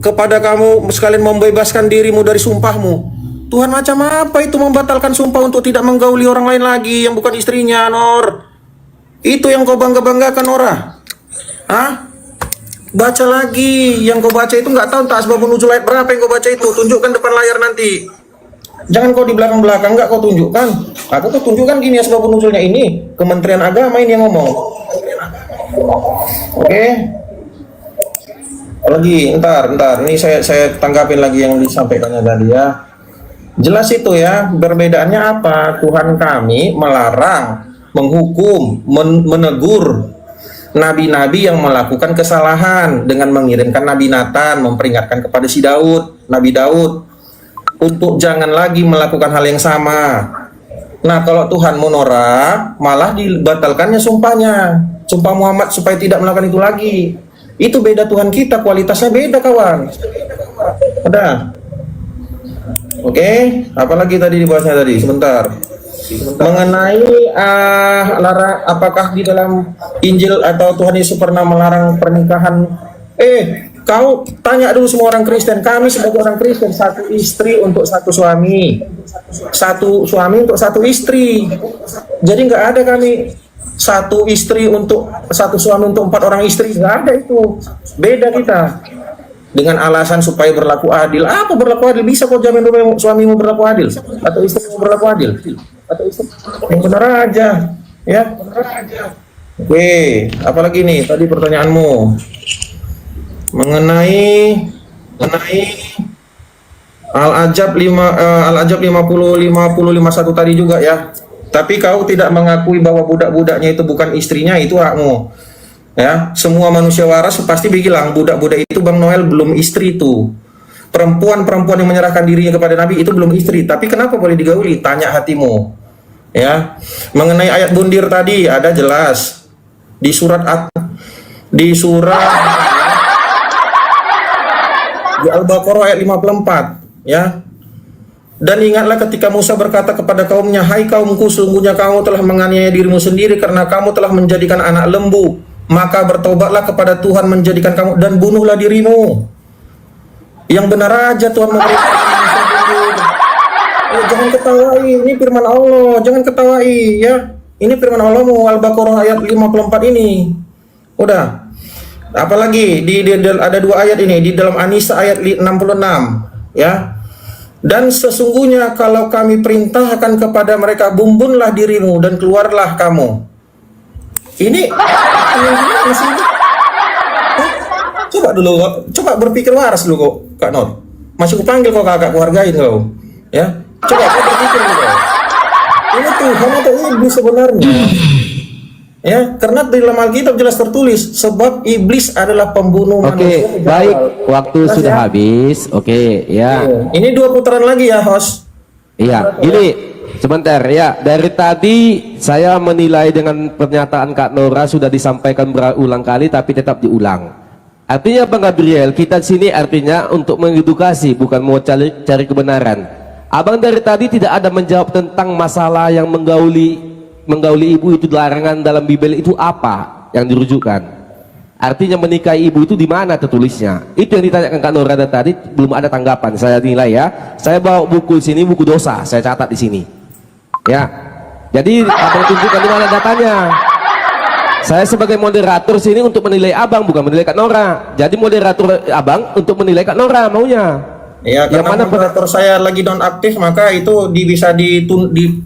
kepada kamu sekalian membebaskan dirimu dari sumpahmu." Tuhan, macam apa itu membatalkan sumpah untuk tidak menggauli orang lain lagi yang bukan istrinya, Nor? Itu yang kau bangga-banggakan, Nora? Baca lagi. Yang kau baca itu nggak tahu entah asbabun nuzul ayat berapa yang kau baca itu. Tunjukkan depan layar nanti. Jangan kau di belakang-belakang, nggak kau tunjukkan. Aku tuh tunjukkan gini asbabun nuzulnya ini. Kementerian Agama ini yang ngomong. Oke. Lagi, ntar. Ini saya tanggapin lagi yang disampaikannya tadi ya. Jelas itu ya, perbedaannya apa? Tuhan kami melarang, menghukum, menegur nabi-nabi yang melakukan kesalahan dengan mengirimkan Nabi Nathan memperingatkan kepada si Nabi Daud untuk jangan lagi melakukan hal yang sama. Nah, kalau Tuhan menolak, malah dibatalkannya sumpahnya, sumpah Muhammad supaya tidak melakukan itu lagi. Itu beda Tuhan kita, kualitasnya beda kawan. Udah. Oke, apalagi tadi dibahasnya tadi? Sebentar. Mengenai apakah di dalam Injil atau Tuhan Yesus pernah melarang pernikahan? Kau tanya dulu semua orang Kristen. Kami sebagai orang Kristen, satu istri untuk satu suami, satu suami untuk satu istri. Jadi nggak ada kami satu istri untuk satu suami untuk 4 orang istri, nggak ada itu. Beda kita. Dengan alasan supaya berlaku adil. Apa berlaku adil? Bisa kau jamin suamimu berlaku adil? Atau istrimu berlaku adil? Atau istri? Yang benar aja. Ya. Oke, apalagi nih tadi pertanyaanmu mengenai Al-Ajab 50-51 tadi juga ya. Tapi kau tidak mengakui bahwa budak-budaknya itu bukan istrinya, itu hakmu. Ya, semua manusia waras pasti bilang budak-budak itu Bang Noel belum istri itu. Perempuan-perempuan yang menyerahkan dirinya kepada Nabi itu belum istri. Tapi kenapa boleh digauli? Tanya hatimu. Ya, mengenai ayat bundir tadi ada jelas di surat di Al-Baqarah ayat 54, ya. Dan ingatlah ketika Musa berkata kepada kaumnya, "Hai kaumku, sungguhnya kamu telah menganiaya dirimu sendiri karena kamu telah menjadikan anak lembu. Maka bertobatlah kepada Tuhan menjadikan kamu dan bunuhlah dirimu." Yang benar aja Tuhan memberikan jangan ketawain, ini firman Allah, jangan ketawain ya. Ini firman Allah Al-Baqarah ayat 54 ini. Udah. Apalagi ada 2 ayat ini di dalam An-Nisa ayat 66 ya. Dan sesungguhnya kalau kami perintahkan kepada mereka, bumbunlah dirimu dan keluarlah kamu. Ini coba dulu, coba berpikir waras dulu kok, Kak Nur. Masih kupanggil kok kakak, kuhargain kau. Ya, coba kau berpikir dulu. Ini Tuhan atau iblis sebenarnya? Ya, karena di dalam Alkitab jelas tertulis sebab iblis adalah pembunuh manusia. Oke, baik, waktu sudah ya? habis. Oke, ya. Ini 2 putaran lagi ya, host. Iya, gini. Sebentar ya, dari tadi saya menilai dengan pernyataan Kak Nora sudah disampaikan berulang kali tapi tetap diulang. Artinya Bang Gabriel, kita sini artinya untuk mengedukasi, bukan mau cari kebenaran. Abang dari tadi tidak ada menjawab tentang masalah yang menggauli ibu itu larangan dalam Bible itu apa yang dirujukan. Artinya menikahi ibu itu di mana tertulisnya? Itu yang ditanyakan Kak Nora tadi, belum ada tanggapan. Saya nilai ya. Saya bawa buku sini, buku dosa, saya catat di sini. Ya, jadi abang tunjukkan di mana datanya. Saya sebagai moderator sini untuk menilai abang, bukan menilai Kak Nora. Jadi moderator abang untuk menilai Kak Nora maunya. Ya, yang karena mana moderator saya lagi non-aktif, maka itu bisa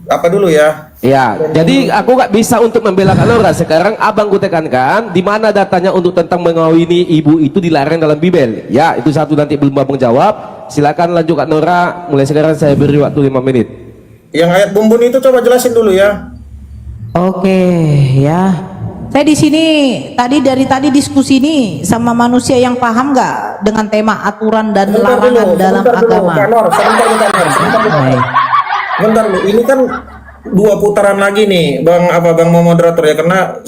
apa dulu ya? Ya, jadi aku nggak bisa untuk membela Kak Nora. Sekarang abang gue tekankan di mana datanya untuk tentang mengawini ibu itu dilarang dalam Bible. Ya, itu satu, nanti belum abang jawab. Silakan lanjut Kak Nora. Mulai sekarang saya beri waktu 5 menit. Yang ayat bumbun itu coba jelasin dulu ya. Oke, ya. Saya di sini dari tadi diskusi ini sama manusia yang paham nggak dengan tema aturan dan larangan dalam agama. Bentar dulu, ini kan 2 putaran lagi nih, Bang mau moderator ya, karena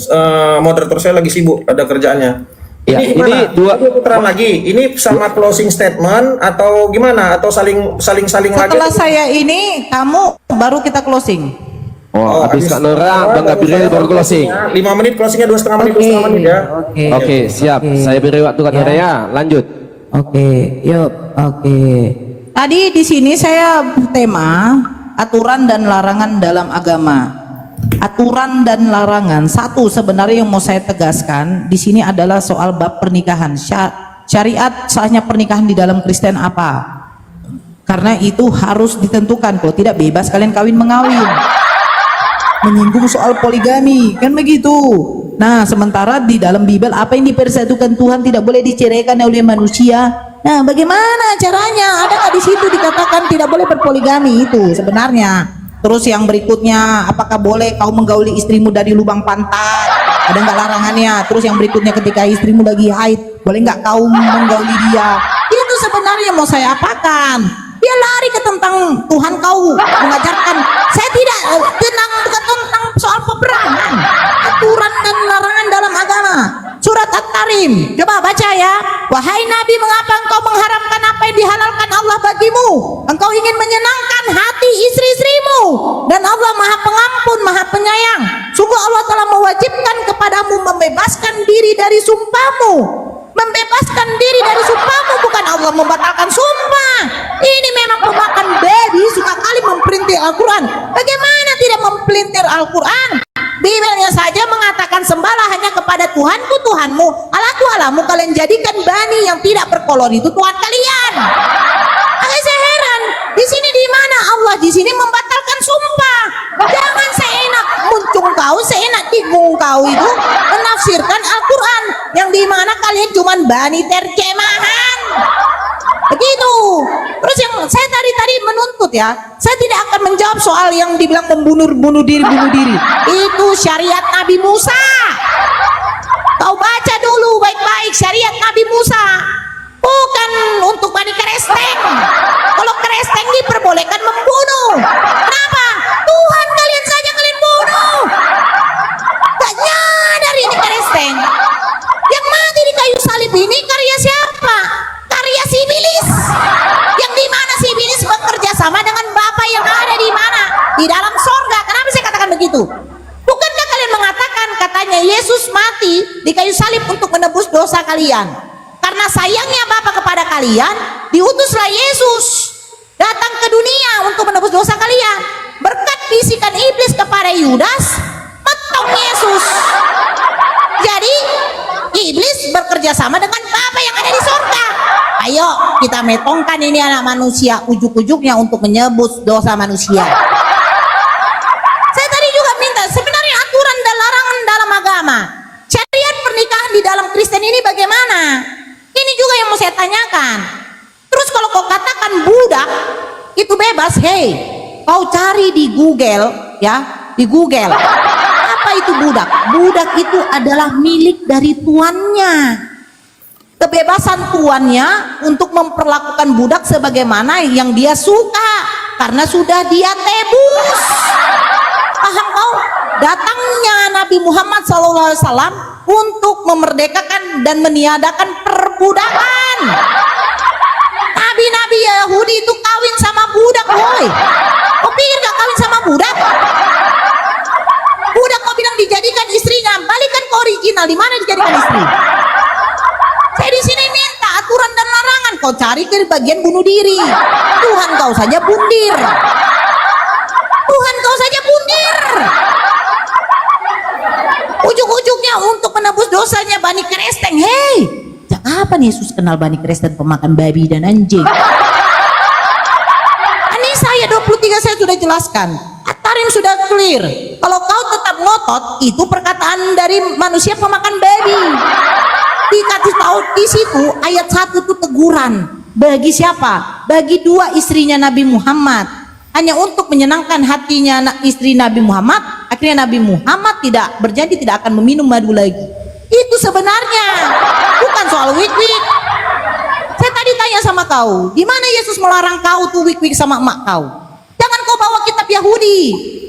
moderator saya lagi sibuk, ada kerjaannya. Ya, Ini ini gimana? dua Putaran lagi. Ini sama closing statement atau gimana? Atau saling lagi? Setelah saya ini, kamu baru kita closing. Oh, habis Kak Nora, Bang Gabriel baru closing. 5 menit closingnya 2,5 menit, 2,5 menit ya. Oke, siap. Saya beri waktu Kak Nora ya. Lanjut. Oke, yuk. Oke. Tadi di sini saya tema aturan dan larangan dalam agama. Aturan dan larangan. Satu sebenarnya yang mau saya tegaskan di sini adalah soal bab pernikahan. Syariat sahnya pernikahan di dalam Kristen apa? Karena itu harus ditentukan. Kalau tidak bebas kalian kawin mengawin. Menyinggung soal poligami, kan begitu. Nah, sementara di dalam Bible apa yang dipersatukan Tuhan tidak boleh diceraikan oleh manusia. Nah, bagaimana caranya? Ada nggak di situ dikatakan tidak boleh berpoligami itu sebenarnya? Terus yang berikutnya, apakah boleh kau menggauli istrimu dari lubang pantat? Ada nggak larangannya? Terus yang berikutnya, ketika istrimu lagi haid, boleh nggak kau menggauli dia? Itu sebenarnya mau saya apakan? Dia lari ke tentang Tuhan kau mengajarkan. Saya tidak bukan tentang soal peperangan, aturan dan larangan dalam agama. Surat At-Tarim, coba baca ya. Wahai Nabi, mengapa engkau mengharamkan apa yang dihalalkan Allah bagimu? Engkau ingin menyenangkan hati istri-istrimu, dan Allah Maha Pengampun, Maha Penyayang. Sungguh Allah telah mewajibkan kepadamu membebaskan diri dari sumpahmu. Membebaskan diri dari sumpahmu, bukan Allah membatalkan sumpah. Ini memang pemakan babi suka kali memperintir Al-Quran. Bagaimana tidak memperintir Al-Quran? Bibelnya saja mengatakan sembahlah hanya kepada Tuhanku Tuhanmu, Allahku Allahmu. Kalian jadikan bani yang tidak berkolor itu Tuhan kalian. Agak saya heran, di sini di mana Allah di sini membatalkan sumpah? Jangan seenak muncung kau, seenak bingung kau itu menafsirkan Al-Quran yang di mana kalian cuman bani terjemahan. Begitu. Terus yang saya tadi menuntut ya, saya tidak akan menjawab soal yang dibilang bunuh diri. Itu syariat Nabi Musa. Kau baca dulu baik-baik syariat Nabi Musa. Bukan untuk bani keresteng. Kalau keresteng diperbolehkan membunuh. Kenapa? Tuhan kalian saja kalian bunuh. Gak nyadar ini keresteng. Yang mati di kayu salib ini karya siapa? Karya si iblis. Yang di mana si iblis bekerja sama dengan Bapa yang ada di mana? Di dalam sorga. Kenapa saya katakan begitu? Bukankah kalian mengatakan katanya Yesus mati di kayu salib untuk menebus dosa kalian? Karena sayangnya Bapa kepada kalian, diutuslah Yesus datang ke dunia untuk menebus dosa kalian. Berkat bisikan iblis kepada Yudas, metong Yesus. Jadi iblis bekerja sama dengan Bapa yang ada di surga. Ayo kita metongkan ini anak manusia, ujuk-ujuknya untuk menebus dosa manusia. Saya tadi juga minta sebenarnya aturan dan larangan dalam agama. Syariat pernikahan di dalam Kristen ini bagaimana? Ini juga yang mau saya tanyakan. Terus kalau kau katakan budak itu bebas, hei, kau cari di Google ya, di Google. Apa itu budak? Budak itu adalah milik dari tuannya. Kebebasan tuannya untuk memperlakukan budak sebagaimana yang dia suka karena sudah dia tebus. Paham kau? Datangnya Nabi Muhammad SAW untuk memerdekakan dan meniadakan perbudakan. Nabi-nabi Yahudi itu kawin sama budak, woi. Kau pikir gak kawin sama budak? Budak kau bilang dijadikan istrinya, balikan ke original, di mana dijadikan istri? Saya di sini minta aturan dan larangan. Kau cari ke bagian bunuh diri. Tuhan kau saja bundir. Tuhan kau saja bundir. Ujuk-ujuknya untuk menebus dosanya Bani Kristen. Hei, apa nih Yesus kenal Bani Kristen pemakan babi dan anjing? Ini saya 23 saya sudah jelaskan. At-Tarim sudah clear. Kalau kau tetap ngotot, itu perkataan dari manusia pemakan babi. Dikasih tahu di situ ayat 1 itu teguran. Bagi siapa? Bagi dua istrinya Nabi Muhammad. Hanya untuk menyenangkan hatinya istri Nabi Muhammad, akhirnya Nabi Muhammad tidak berjanji tidak akan meminum madu lagi. Itu sebenarnya bukan soal wik-wik. Saya tadi tanya sama kau, di mana Yesus melarang kau tuh wik-wik sama emak kau? Jangan kau bawa kitab Yahudi.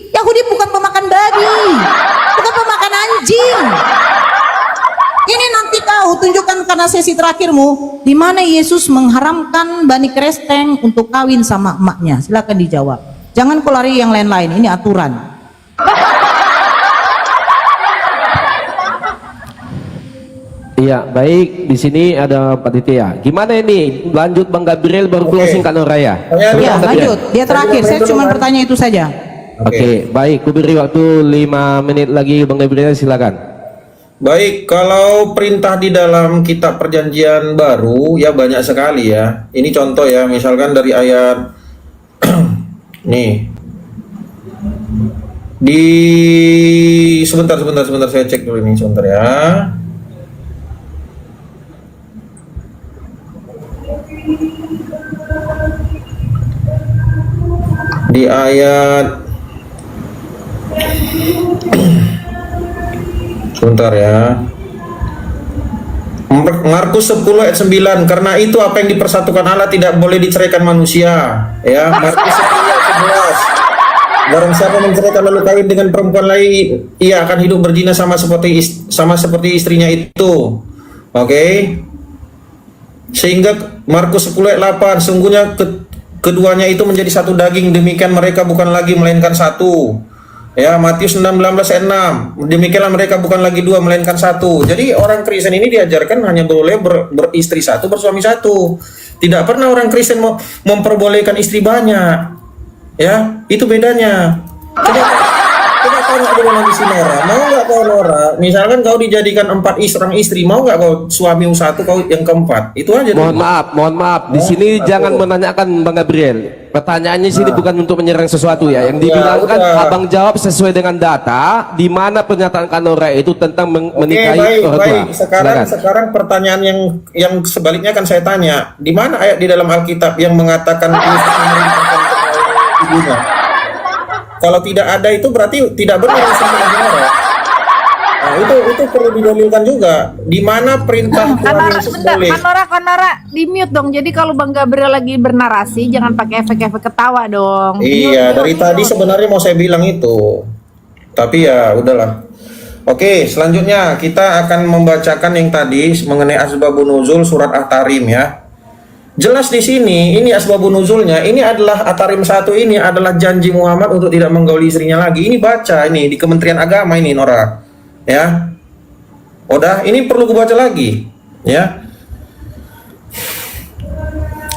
Yahudi bukan pemakan babi, bukan pemakan anjing. Ini nanti kau tunjukkan karena sesi terakhirmu, di mana Yesus mengharamkan Bani Kristeng untuk kawin sama emaknya. Silakan dijawab. Jangan kau lari yang lain-lain. Ini aturan. Iya, baik. Di sini ada Pak Titi ya. Gimana ini? Lanjut Bang Gabriel baru closing Kak Nora ya? Ya, lanjut. Dia terakhir. Saya cuma bertanya itu saja. Oke, baik. Ku beri waktu 5 menit lagi Bang Gabriel, silakan. Baik, kalau perintah di dalam kitab perjanjian baru ya banyak sekali ya. Ini contoh ya, misalkan dari ayat nih. Sebentar saya cek dulu ini sebentar ya. Di ayat sebentar ya. Markus 10 ayat 9, karena itu apa yang dipersatukan Allah tidak boleh diceraikan manusia. Ya, Markus 10 ayat 11. Barang siapa menceraikan lalu kawin dengan perempuan lain, ia akan hidup berzina sama seperti istrinya itu. Oke. Sehingga Markus 10 ayat 8, sungguhnya keduanya itu menjadi satu daging, demikian mereka bukan lagi melainkan satu. Ya, Matius 16 ayat 6, demikianlah mereka bukan lagi dua melainkan satu. Jadi orang Kristen ini diajarkan hanya boleh beristri satu, bersuami satu. Tidak pernah orang Kristen memperbolehkan istri banyak. Ya, itu bedanya. Coba tanya dulu nanti si Nora, mau nggak kau Nora? Misalkan kau dijadikan 4 orang istri, mau nggak kau suami satu, kau yang keempat? Itu aja. Mohon maaf. Di sini jangan menanyakan Bang Gabriel. Pertanyaannya sini bukan untuk menyerang sesuatu ya. Yang dibilangkan Abang jawab sesuai dengan data. Di mana pernyataan Kanora itu tentang menikahi orang tua. Sekarang pertanyaan yang sebaliknya kan saya tanya, di mana ayat di dalam Alkitab yang mengatakan ibunya? Kalau tidak ada itu berarti tidak benar sama Nora. Nah, itu perlu didalilkan juga. Di mana perintah Tuhan Yesus boleh? Kanora, di mute dong. Jadi kalau Bang Gabriel lagi bernarasi, jangan pakai efek-efek ketawa dong. Iya, dari tadi sebenarnya mau saya bilang itu. Tapi ya udahlah. Oke, selanjutnya kita akan membacakan yang tadi mengenai asbabun nuzul surat At-Tarim ya. Jelas di sini, ini asbabun nuzulnya, ini adalah At-Tarim 1 ini adalah janji Muhammad untuk tidak menggauli istrinya lagi. Ini baca ini di Kementerian Agama ini Nora. Ya. Udah, ini perlu gue baca lagi, ya.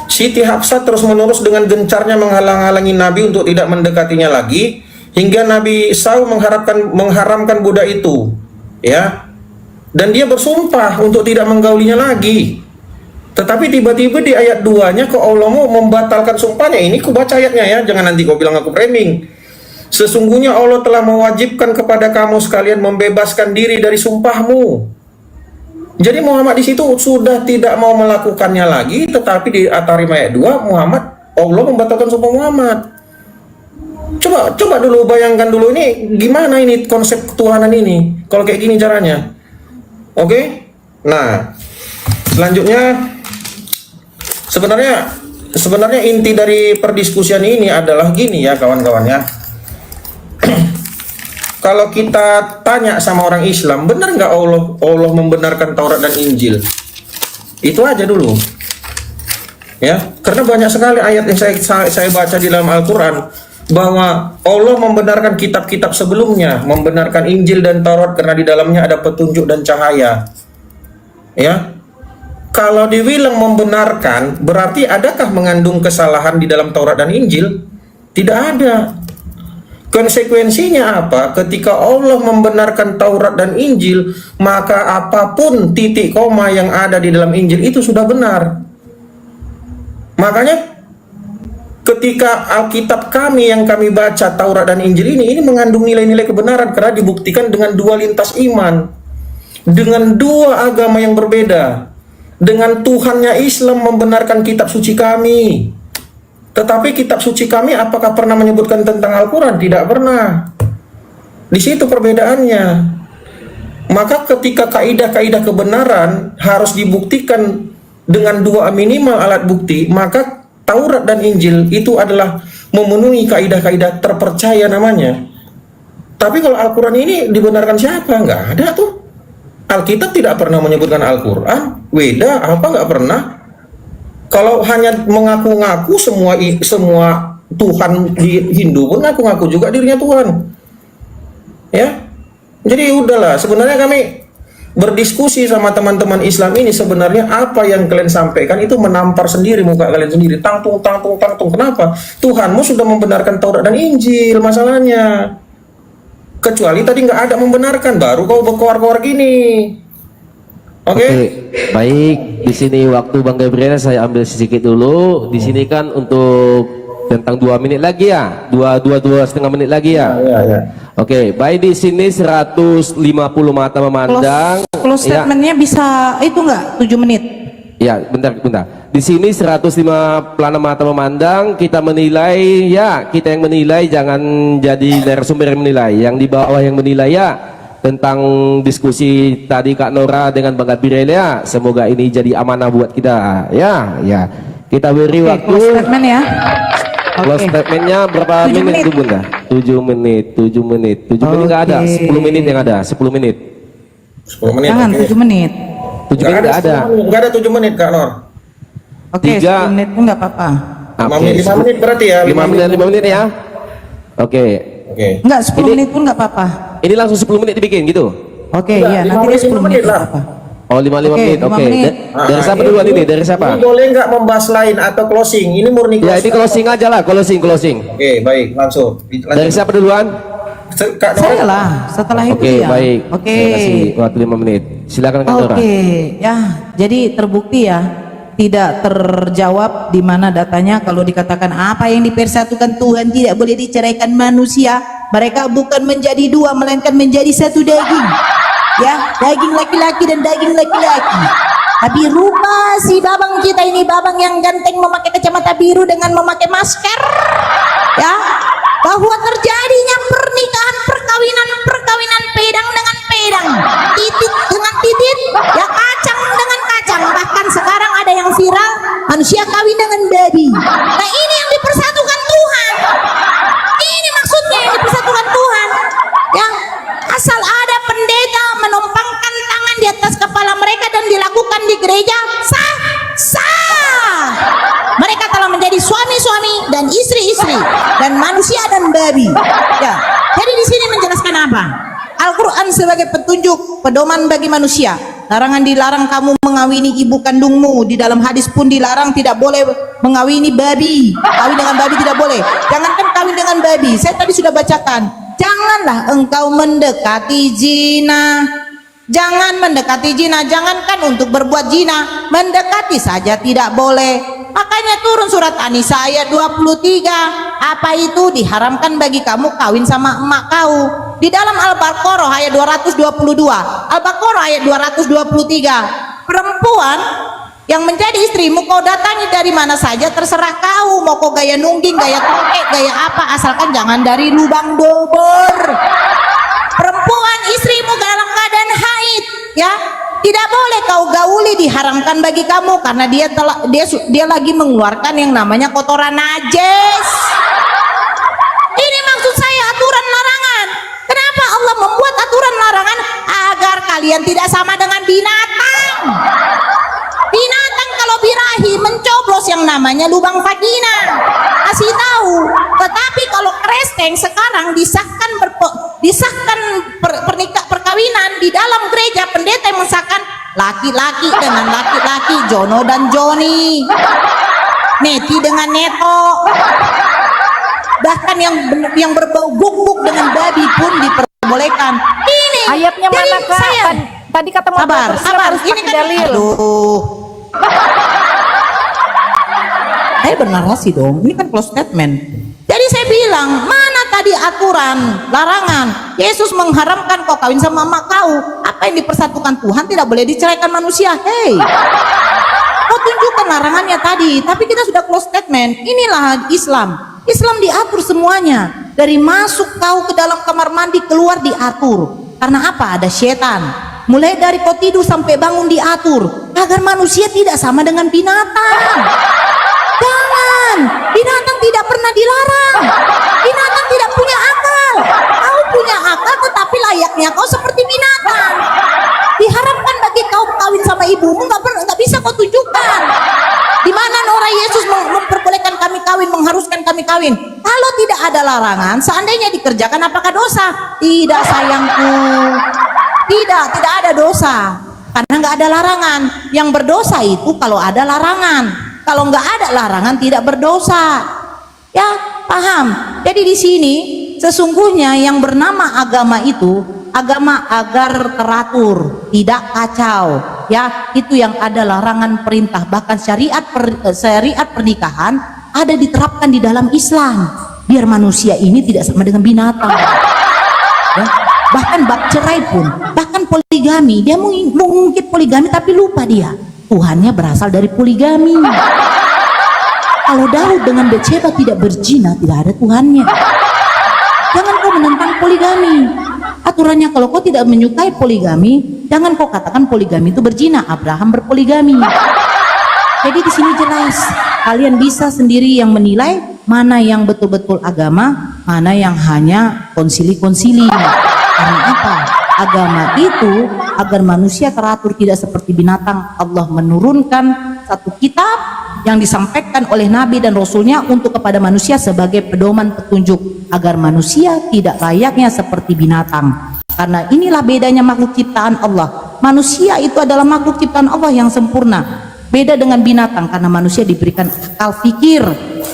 Siti Hafsah terus-menerus dengan gencarnya menghalang-halangi Nabi untuk tidak mendekatinya lagi, hingga Nabi Saw mengharamkan budak itu, ya. Dan dia bersumpah untuk tidak menggaulinya lagi. Tetapi tiba-tiba di ayat 2-nya kok Allah mau membatalkan sumpahnya. Ini ku baca ayatnya ya, jangan nanti kau bilang aku framing. Sesungguhnya Allah telah mewajibkan kepada kamu sekalian membebaskan diri dari sumpahmu. Jadi Muhammad di situ sudah tidak mau melakukannya lagi, tetapi di At-Tarim ayat 2 Allah membatalkan sumpah Muhammad. Coba dulu bayangkan dulu ini gimana ini konsep ketuhanan ini kalau kayak gini caranya. Oke? Nah, selanjutnya sebenarnya inti dari perdiskusian ini adalah gini ya kawan-kawan ya. Kalau kita tanya sama orang Islam, benar nggak Allah membenarkan Taurat dan Injil? Itu aja dulu. Ya, karena banyak sekali ayat yang saya baca di dalam Al-Qur'an bahwa Allah membenarkan kitab-kitab sebelumnya, membenarkan Injil dan Taurat karena di dalamnya ada petunjuk dan cahaya. Ya. Kalau dibilang membenarkan, berarti adakah mengandung kesalahan di dalam Taurat dan Injil? Tidak ada. Konsekuensinya apa? Ketika Allah membenarkan Taurat dan Injil, maka apapun titik koma yang ada di dalam Injil itu sudah benar. Makanya ketika Alkitab kami yang kami baca Taurat dan Injil ini mengandung nilai-nilai kebenaran karena dibuktikan dengan dua lintas iman, dengan dua agama yang berbeda. Dengan Tuhannya Islam membenarkan kitab suci kami. Tetapi kitab suci kami apakah pernah menyebutkan tentang Al-Quran? Tidak pernah. Di situ perbedaannya. Maka ketika kaidah-kaidah kebenaran harus dibuktikan dengan dua minimal alat bukti, maka Taurat dan Injil itu adalah memenuhi kaidah-kaidah terpercaya namanya. Tapi kalau Al-Quran ini dibenarkan siapa? Nggak ada tuh. Alkitab tidak pernah menyebutkan Al-Quran, Weda apa nggak pernah. Kalau hanya mengaku-ngaku semua Tuhan di Hindu pun ngaku-ngaku juga dirinya Tuhan. Ya, jadi udahlah. Sebenarnya kami berdiskusi sama teman-teman Islam ini, sebenarnya apa yang kalian sampaikan itu menampar sendiri muka kalian sendiri. Tangtung. Kenapa? Tuhanmu sudah membenarkan Taurat dan Injil, masalahnya. Kecuali tadi nggak ada membenarkan, baru kau berkoar-koar gini. Oke? Baik. Di sini waktu Bang Gabriel saya ambil sedikit dulu. Di sini kan untuk tentang 2 menit lagi ya, 2,5 menit lagi ya. Ya. Oke, baik, di sini 150 mata memandang. Close statementnya bisa itu enggak 7 menit? Ya, bentar. Di sini 105 pelana mata memandang, kita menilai ya, kita yang menilai, jangan jadi narasumber yang menilai. Yang di bawah yang menilai ya tentang diskusi tadi Kak Nora dengan Bang Gabriel ya. Semoga ini jadi amanah buat kita. Ya. Kita beri waktu. Close statement ya. Close statementnya berapa 7 menit menit. itu Bunda? 7 menit. 7 menit yang ada, 10 menit yang ada, 10 menit. 10 menit. Jangan oke. 7 menit. 7 menit nggak ada. Nggak ada 7 menit Kak Nor. Oke, 10 menit pun enggak apa-apa. 5 menit berarti ya. 5 menit ya. Oke. Enggak, 10 menit pun enggak apa-apa. Ini langsung 10 menit dibikin gitu. Oke, Enggak, iya, 5 nanti dia menit, 10 menit lah. enggak apa-apa. Oh, 5 Oke, menit. 5 Oke. menit. Dari siapa duluan ini? Dari siapa? Ini boleh nggak membahas lain atau closing? Ini murni Ya, ini closing aja lah, closing. Oke, baik, langsung. Dari siapa duluan? Kak Nor. Saya lah, setelah itu Oke, ya. baik. Oke. Saya kasih waktu 5 menit. Silakan Kak Nora. Oke, ya, jadi terbukti ya, tidak terjawab di mana datanya kalau dikatakan apa yang dipersatukan Tuhan tidak boleh diceraikan manusia. Mereka bukan menjadi dua, melainkan menjadi satu daging. Ya, daging laki-laki dan daging laki-laki. Tapi rupa si babang kita ini, babang yang ganteng memakai kacamata biru dengan memakai masker, ya, bahwa terjadinya perkawinan pedang dengan pedang, titit dengan titit, ya, kacang dengan kacang. Bahkan sekarang ada yang viral, manusia kawin dengan babi. Nah, ini yang dipersatukan Tuhan. Ini maksudnya yang dipersatukan Tuhan. Ya, asal ada pendeta menumpangkan tangan di atas kepala mereka dan dilakukan di gereja, sah. Mereka telah menjadi suami-suami dan istri-istri dan manusia dan babi. Ya, jadi di sini menjelaskan apa? Al-Quran sebagai petunjuk, pedoman bagi manusia. Larangan dilarang kamu mengawini ibu kandungmu. Di dalam hadis pun dilarang tidak boleh mengawini babi. Kawin dengan babi tidak boleh. Jangankan kawin dengan babi. Saya tadi sudah bacakan. Janganlah engkau mendekati zina. Jangan mendekati zina. Jangankan untuk berbuat zina, mendekati saja tidak boleh. Makanya turun surat An-Nisa ayat 23. Apa itu? Diharamkan bagi kamu kawin sama emak kau. Di dalam Al-Baqarah ayat 222, Al-Baqarah ayat 223, perempuan yang menjadi istrimu kau datangi dari mana saja terserah kau, mau kau gaya nungging, gaya tongkek, gaya apa, asalkan jangan dari lubang dubur. Perempuan istrimu dalam keadaan haid, ya, tidak boleh kau gauli, diharamkan bagi kamu karena dia lagi mengeluarkan yang namanya kotoran najis. Ini maksud saya aturan larangan. Kenapa Allah membuat aturan larangan? Agar kalian tidak sama dengan binatang. Binatang kalau birahi mencoblos yang namanya lubang vagina, kasih tahu. Tetapi kalau kresteng sekarang disahkan perkawinan di dalam gereja, pendeta yang mensahkan laki-laki dengan laki-laki, Jono dan Joni, Neti dengan Neto, bahkan yang berbau buk-buk dengan babi pun diperbolehkan. Ini Ayatnya jadi mana Kak? saya Tadi kata sabar, harus ini pakai kan dalil. aduh. Saya bernarasi dong, ini kan close statement. Jadi saya bilang, mana tadi aturan, larangan? Yesus mengharamkan kau kawin sama emak kau. Apa yang dipersatukan Tuhan tidak boleh diceraikan manusia. Hei, kau tunjukkan larangannya tadi, tapi kita sudah close statement. Inilah Islam. Islam diatur semuanya. Dari masuk kau ke dalam kamar mandi, keluar diatur. Karena apa? Ada setan. Mulai dari kau tidur sampai bangun diatur, agar manusia tidak sama dengan binatang. Jangan, binatang tidak pernah dilarang. Binatang tidak punya akal. Kau punya akal, tetapi layaknya kau seperti binatang. Diharapkan bagi kau kawin sama ibumu, nggak bisa kau tunjukkan. Di mana Nora Yesus memperbolehkan kami kawin, mengharuskan kami kawin? Kalau tidak ada larangan, seandainya dikerjakan, apakah dosa? Tidak, sayangku. Tidak ada dosa. Karena nggak ada larangan. Yang berdosa itu kalau ada larangan. Kalau nggak ada larangan, tidak berdosa. Ya, paham? Jadi di sini sesungguhnya yang bernama agama itu agama agar teratur, tidak kacau. Ya, itu yang ada larangan perintah. Bahkan syariat pernikahan ada diterapkan di dalam Islam, biar manusia ini tidak sama dengan binatang. Ya, bahkan bab cerai pun, bahkan poligami, dia mengungkit poligami tapi lupa dia Tuhannya berasal dari poligami. Kalau Daud dengan Betsheba tidak berzina, tidak ada Tuhannya. Jangan kau menentang poligami. Aturannya kalau kau tidak menyukai poligami, jangan kau katakan poligami itu berzina. Abraham berpoligami. Jadi di sini jelas, kalian bisa sendiri yang menilai mana yang betul-betul agama, mana yang hanya konsili-konsili. Karena apa? Agama itu agar manusia teratur, tidak seperti binatang. Allah menurunkan satu kitab yang disampaikan oleh Nabi dan Rasulnya untuk kepada manusia sebagai pedoman petunjuk agar manusia tidak layaknya seperti binatang. Karena inilah bedanya makhluk ciptaan Allah. Manusia itu adalah makhluk ciptaan Allah yang sempurna. Beda dengan binatang karena manusia diberikan akal fikir.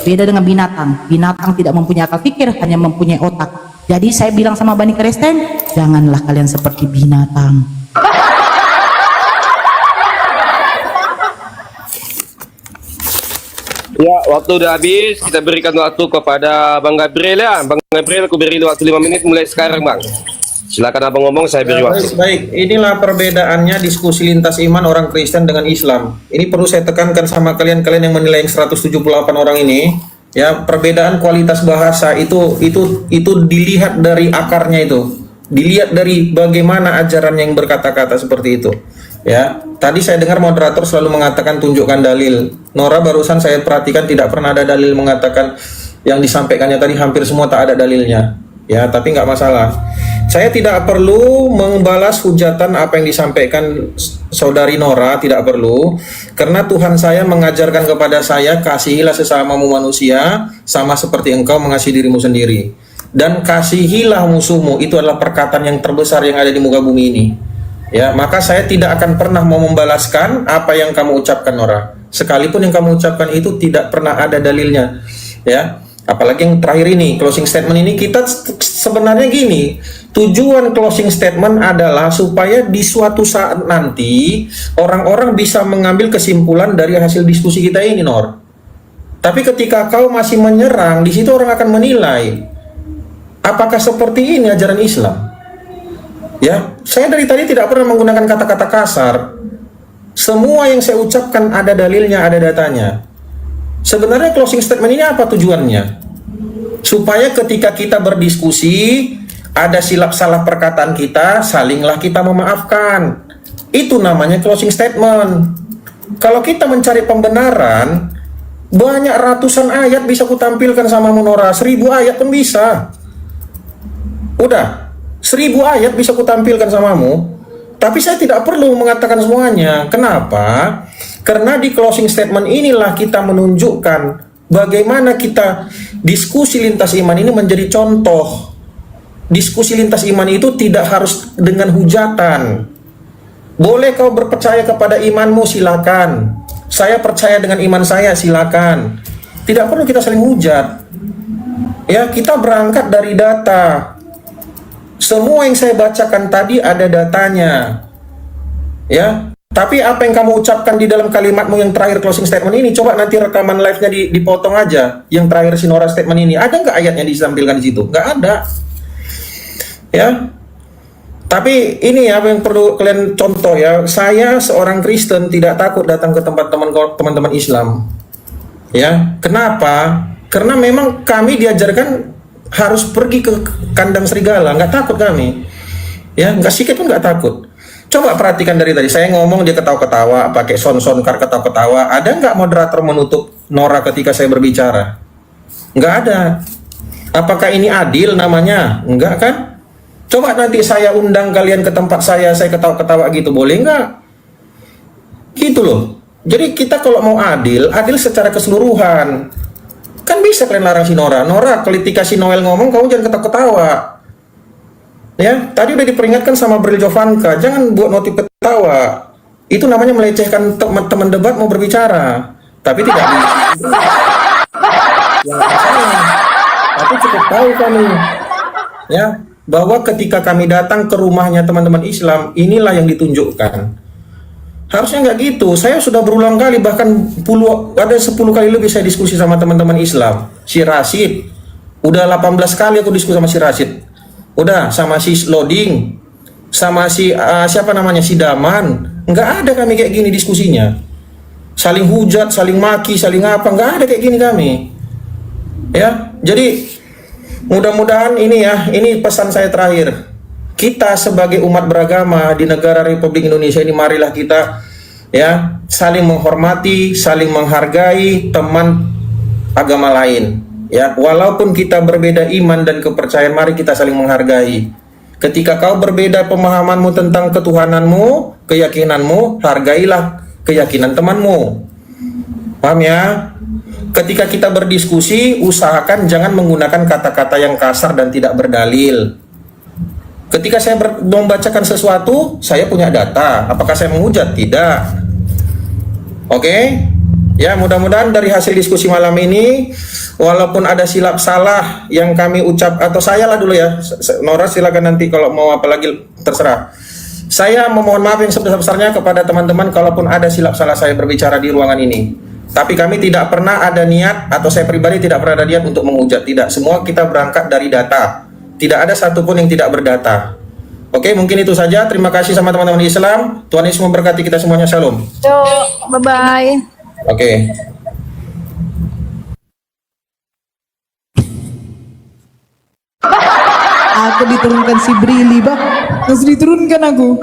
Beda dengan binatang. Binatang tidak mempunyai akal fikir, hanya mempunyai otak. Jadi saya bilang sama Bani Kristen, janganlah kalian seperti binatang. Ya, waktu udah habis. Kita berikan waktu kepada Bang Gabriel ya. Bang Gabriel, aku beri waktu 5 menit mulai sekarang, Bang. Silakan abang ngomong, saya beri waktu. Baik, inilah perbedaannya diskusi lintas iman orang Kristen dengan Islam. Ini perlu saya tekankan sama kalian-kalian yang menilai 178 orang ini. Ya, perbedaan kualitas bahasa itu dilihat dari akarnya itu. Dilihat dari bagaimana ajarannya yang berkata-kata seperti itu. Ya, tadi saya dengar moderator selalu mengatakan tunjukkan dalil. Nora barusan saya perhatikan tidak pernah ada dalil mengatakan yang disampaikannya tadi hampir semua tak ada dalilnya. Ya, tapi nggak masalah. Saya tidak perlu membalas hujatan apa yang disampaikan saudari Nora, tidak perlu. Karena Tuhan saya mengajarkan kepada saya, kasihilah sesamamu manusia, sama seperti engkau mengasihi dirimu sendiri. Dan kasihilah musuhmu, itu adalah perkataan yang terbesar yang ada di muka bumi ini. Ya, maka saya tidak akan pernah mau membalaskan apa yang kamu ucapkan, Nora. Sekalipun yang kamu ucapkan itu tidak pernah ada dalilnya. Ya, apalagi yang terakhir ini, closing statement ini, kita sebenarnya gini, tujuan closing statement adalah supaya di suatu saat nanti orang-orang bisa mengambil kesimpulan dari hasil diskusi kita ini, Nor. Tapi ketika kau masih menyerang, di situ orang akan menilai apakah seperti ini ajaran Islam. Ya, saya dari tadi tidak pernah menggunakan kata-kata kasar. Semua yang saya ucapkan ada dalilnya, ada datanya. Sebenarnya closing statement ini apa tujuannya? Supaya ketika kita berdiskusi, ada silap salah perkataan kita, salinglah kita memaafkan. Itu namanya closing statement. Kalau kita mencari pembenaran, banyak ratusan ayat bisa kutampilkan sama Nora, 1000 ayat pun bisa. Udah, 1000 ayat bisa kutampilkan samamu. Tapi saya tidak perlu mengatakan semuanya. Kenapa? Karena di closing statement inilah kita menunjukkan bagaimana kita diskusi lintas iman ini menjadi contoh. Diskusi lintas iman itu tidak harus dengan hujatan. Boleh kau berpercaya kepada imanmu, silakan. Saya percaya dengan iman saya, silakan. Tidak perlu kita saling hujat. Ya, kita berangkat dari data. Semua yang saya bacakan tadi ada datanya. Ya, tapi apa yang kamu ucapkan di dalam kalimatmu yang terakhir closing statement ini, coba nanti rekaman live-nya dipotong aja. Yang terakhir si Nora statement ini, ada nggak ayatnya ditampilkan di situ? Nggak ada. Ya. Tapi ini apa yang perlu kalian contoh ya. Saya seorang Kristen tidak takut datang ke tempat teman-teman Islam. Ya, kenapa? Karena memang kami diajarkan harus pergi ke kandang serigala, nggak takut kami. Ya, nggak sedikit pun nggak takut. Coba perhatikan dari tadi, saya ngomong dia ketawa-ketawa, pakai sound-soundcard ketawa-ketawa. Ada nggak moderator menutup Nora ketika saya berbicara? Nggak ada. Apakah ini adil namanya? Enggak kan? Coba nanti saya undang kalian ke tempat saya ketawa-ketawa gitu, boleh nggak? Gitu loh. Jadi kita kalau mau adil, adil secara keseluruhan. Kan bisa kalian larang si Nora. Nora, ketika si Noel ngomong, kamu jangan ketawa-ketawa. Ya, tadi udah diperingatkan sama Bril Jovanka, jangan buat notif ketawa. Itu namanya melecehkan teman-teman debat mau berbicara. Tapi tidak bisa. Ya, tapi cukup tahu kami, ya, bahwa ketika kami datang ke rumahnya teman-teman Islam, inilah yang ditunjukkan. Harusnya nggak gitu. Saya sudah berulang kali, bahkan ada 10 kali lebih saya diskusi sama teman-teman Islam. Si Rashid, udah 18 kali aku diskusi sama si Rashid. Udah sama si Loading, sama si siapa namanya, si Daman. Nggak ada kami kayak gini diskusinya. Saling hujat, saling maki, saling apa, nggak ada kayak gini kami. Ya, jadi mudah-mudahan ini ya, ini pesan saya terakhir. Kita sebagai umat beragama di negara Republik Indonesia ini, marilah kita ya saling menghormati, saling menghargai teman agama lain. Ya, walaupun kita berbeda iman dan kepercayaan, mari kita saling menghargai. Ketika kau berbeda pemahamanmu tentang ketuhananmu, keyakinanmu, hargailah keyakinan temanmu. Paham ya? Ketika kita berdiskusi, usahakan jangan menggunakan kata-kata yang kasar dan tidak berdalil. Ketika saya membacakan sesuatu, saya punya data. Apakah saya menghujat? Tidak. Oke? Ya, mudah-mudahan dari hasil diskusi malam ini, walaupun ada silap salah yang kami ucap, atau saya lah dulu ya, Nora silakan nanti kalau mau apalagi terserah. Saya memohon maaf yang sebesar-besarnya kepada teman-teman kalaupun ada silap salah saya berbicara di ruangan ini. Tapi kami tidak pernah ada niat, atau saya pribadi tidak pernah ada niat untuk menghujat. Tidak, semua kita berangkat dari data. Tidak ada satupun yang tidak berdata. Oke, mungkin itu saja. Terima kasih sama teman-teman Islam. Tuhan Yesus memberkati kita semuanya. Shalom. Yuk, bye-bye. Oke. Aku diturunkan si Brili, Bang. Harus diturunkan aku.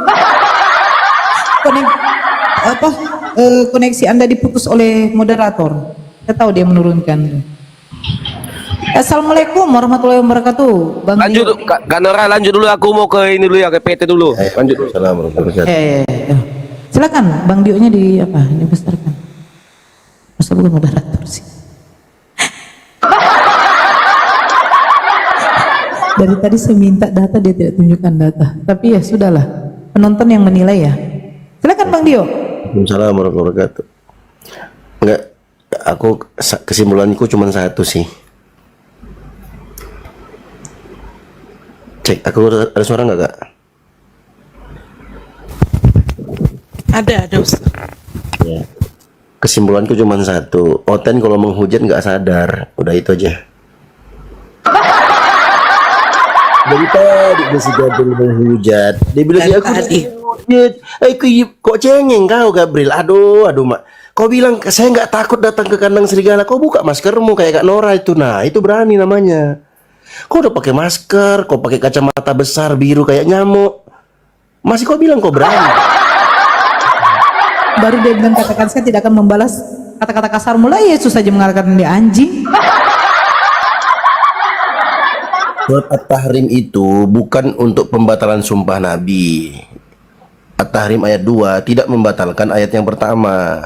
Koneksi Anda diputus oleh moderator. Saya tahu dia menurunkan. Assalamualaikum warahmatullahi wabarakatuh. Bang Lanjut, Dio. Kak Nora, lanjut dulu. Aku mau ke ini dulu ya, ke PT dulu. Lanjut. Assalamualaikum. Silakan, Bang Dio-nya di apa? Dibesarkan. Masa bukan moderator sih? Dari tadi saya minta data, dia tidak tunjukkan data. Tapi ya sudahlah, penonton yang menilai ya. Silakan Bang Dio. Waalaikumsalam warahmatullahi wabarakatuh. Enggak, aku kesimpulanku cuma satu sih. Cek, aku ada suara nggak, Kak? Ada Ustaz. Ya. Kesimpulanku cuma satu. Oten kalau menghujat nggak sadar. Udah itu aja. Dari tadi dia si Gabriel menghujat. Dia bilang Dari aku tadi. menghujat. Kok cengeng kau Gabriel? Aduh, Mak. Kau bilang saya nggak takut datang ke kandang serigala. Kau buka maskermu kayak Kak Nora itu. Nah, itu berani namanya. Kau udah pakai masker, kau pakai kacamata besar biru kayak nyamuk. Masih kau bilang kau berani. Baru dia bilang katakan saya tidak akan membalas kata-kata kasar, mulai Yesus saja mengatakan dia anjing. Surat At-Tahrim itu bukan untuk pembatalan sumpah Nabi. At-Tahrim ayat 2 tidak membatalkan ayat yang pertama.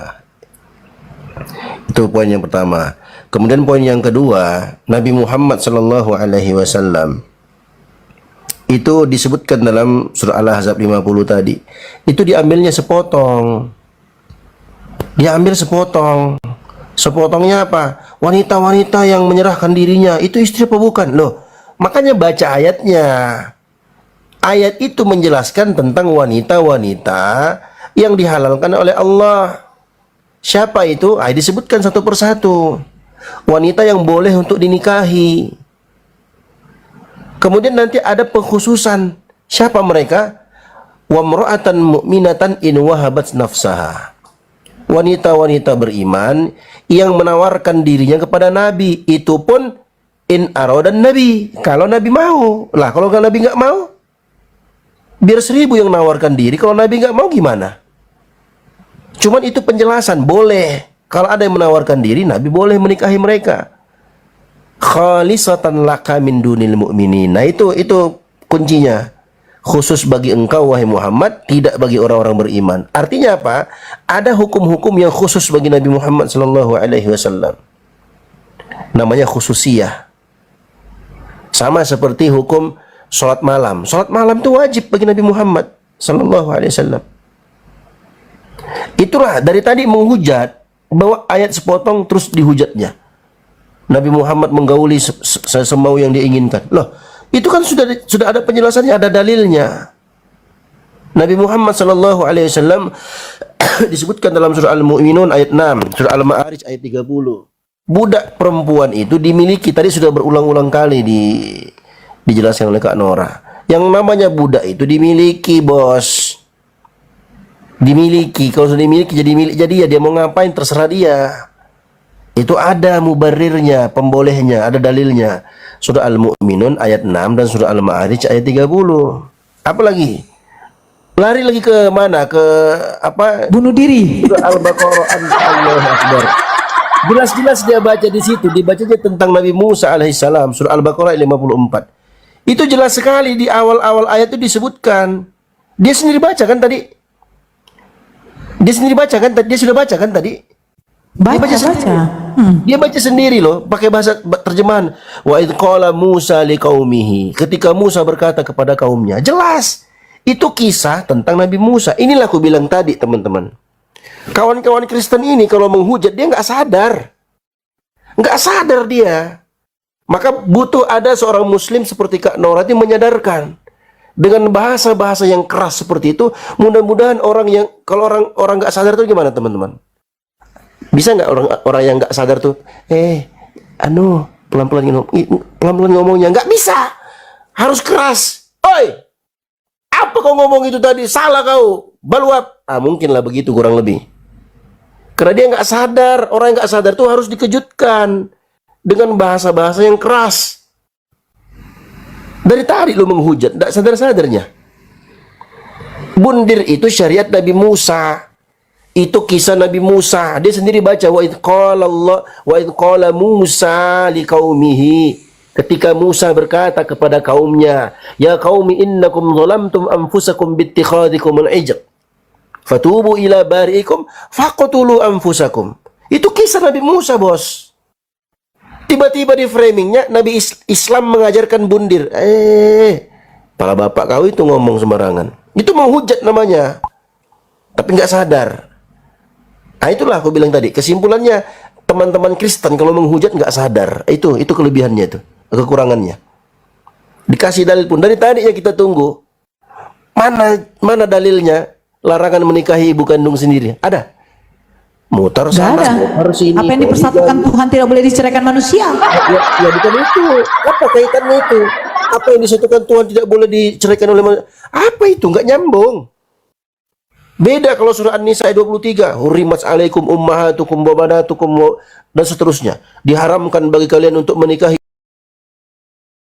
Itu poin yang pertama. Kemudian poin yang kedua, Nabi Muhammad sallallahu alaihi wasallam itu disebutkan dalam surah Al-Ahzab 50 tadi. Itu diambilnya sepotong. Diambil sepotong. Sepotongnya apa? Wanita-wanita yang menyerahkan dirinya itu istri apa bukan? Loh, makanya baca ayatnya. Ayat itu menjelaskan tentang wanita-wanita yang dihalalkan oleh Allah. Siapa itu? Disebutkan satu persatu. Wanita yang boleh untuk dinikahi. Kemudian nanti ada pengkhususan. Siapa mereka? Wa mra'atan mu'minatan in wahabat nafsaha. Wanita-wanita beriman yang menawarkan dirinya kepada Nabi. Itu pun In aradan Nabi, kalau Nabi mau. Lah kalau Nabi nggak mau, biar 1000 yang nawarkan diri. Kalau Nabi nggak mau gimana? Cuman itu penjelasan, boleh. Kalau ada yang menawarkan diri, Nabi boleh menikahi mereka. Khalisatan laka min dunil mu'minin. Nah itu kuncinya. Khusus bagi engkau wahai Muhammad, tidak bagi orang-orang beriman. Artinya apa? Ada hukum-hukum yang khusus bagi Nabi Muhammad sallallahu alaihi wasallam. Namanya khususiyah. Sama seperti hukum salat malam. Salat malam itu wajib bagi Nabi Muhammad sallallahu alaihi wasallam. Itulah dari tadi menghujat, bawa ayat sepotong terus dihujatnya. Nabi Muhammad menggauli semau yang diinginkan. Loh, itu kan sudah ada penjelasannya, ada dalilnya. Nabi Muhammad sallallahu alaihi wasallam disebutkan dalam surah Al-Mu'minun ayat 6, surah Al-Ma'arij ayat 30. Budak perempuan itu dimiliki, tadi sudah berulang-ulang kali dijelaskan oleh Kak Nora. Yang namanya budak itu dimiliki, bos. Dimiliki, kalau sudah dimiliki jadi milik, jadi ya dia mau ngapain terserah dia. Itu ada mubarirnya, pembolehnya, ada dalilnya. Surah Al-Mu'minun ayat 6 dan surah Al-Ma'arij ayat 30. Apa lagi? Lari lagi ke mana? Ke apa? Bunuh diri. Surah Al-Baqarah. Allahu Akbar. Jelas-jelas dia baca di situ, dibacanya tentang Nabi Musa alaihissalam, surah Al-Baqarah 54. Itu jelas sekali di awal-awal ayat itu disebutkan. Dia sendiri baca kan tadi? Dia sendiri baca kan tadi? Dia sudah baca kan tadi? Baca. Dia baca sendiri loh, pakai bahasa terjemahan. Wa idh qala Musa liqaumihi. Ketika Musa berkata kepada kaumnya. Jelas. Itu kisah tentang Nabi Musa. Inilah aku bilang tadi, teman-teman. Kawan-kawan Kristen ini kalau menghujat dia nggak sadar. Nggak sadar dia. Maka butuh ada seorang muslim seperti Kak Nora yang menyadarkan. Dengan bahasa-bahasa yang keras seperti itu, mudah-mudahan orang yang, kalau orang nggak sadar itu gimana, teman-teman? Bisa nggak orang yang nggak sadar tuh, pelan-pelan ngomongnya? Nggak bisa, harus keras. Oi, apa kau ngomong itu tadi? Salah kau, baluap. Mungkinlah begitu kurang lebih. Karena dia nggak sadar, orang yang nggak sadar tuh harus dikejutkan dengan bahasa-bahasa yang keras. Dari tadi lu menghujat, nggak sadar-sadarnya. Bundir itu syariat Nabi Musa. Itu kisah Nabi Musa. Dia sendiri baca wa idh qala Musa liqaumihi. Ketika Musa berkata kepada kaumnya, ya qaumi innakum zalamtum anfusakum bittikhadikum al-ijl. Fatubu ila bari'ikum faqtulu anfusakum. Itu kisah Nabi Musa, bos. Tiba-tiba di framingnya Nabi Islam mengajarkan bundir. Pala bapak kau itu ngomong sembarangan. Itu menghujat namanya. Tapi nggak sadar. Nah itulah aku bilang tadi. Kesimpulannya teman-teman Kristen kalau menghujat nggak sadar. Itu kelebihannya itu, kekurangannya. Dikasih dalil pun dari tadi ya kita tunggu. Mana dalilnya larangan menikahi ibu kandung sendiri? Ada? Mutar sana, mutar sini. Apa yang dipersatukan Tuhan tidak boleh diceraikan manusia. Ya bukan itu. Apa kaitannya itu? Apa yang disatukan Tuhan tidak boleh diceraikan oleh manusia? Apa itu? Nggak nyambung. Beda kalau surah An-Nisa ayat 23. Hurrimat alaikum ummahatukum wa banatukum dan seterusnya. Diharamkan bagi kalian untuk menikahi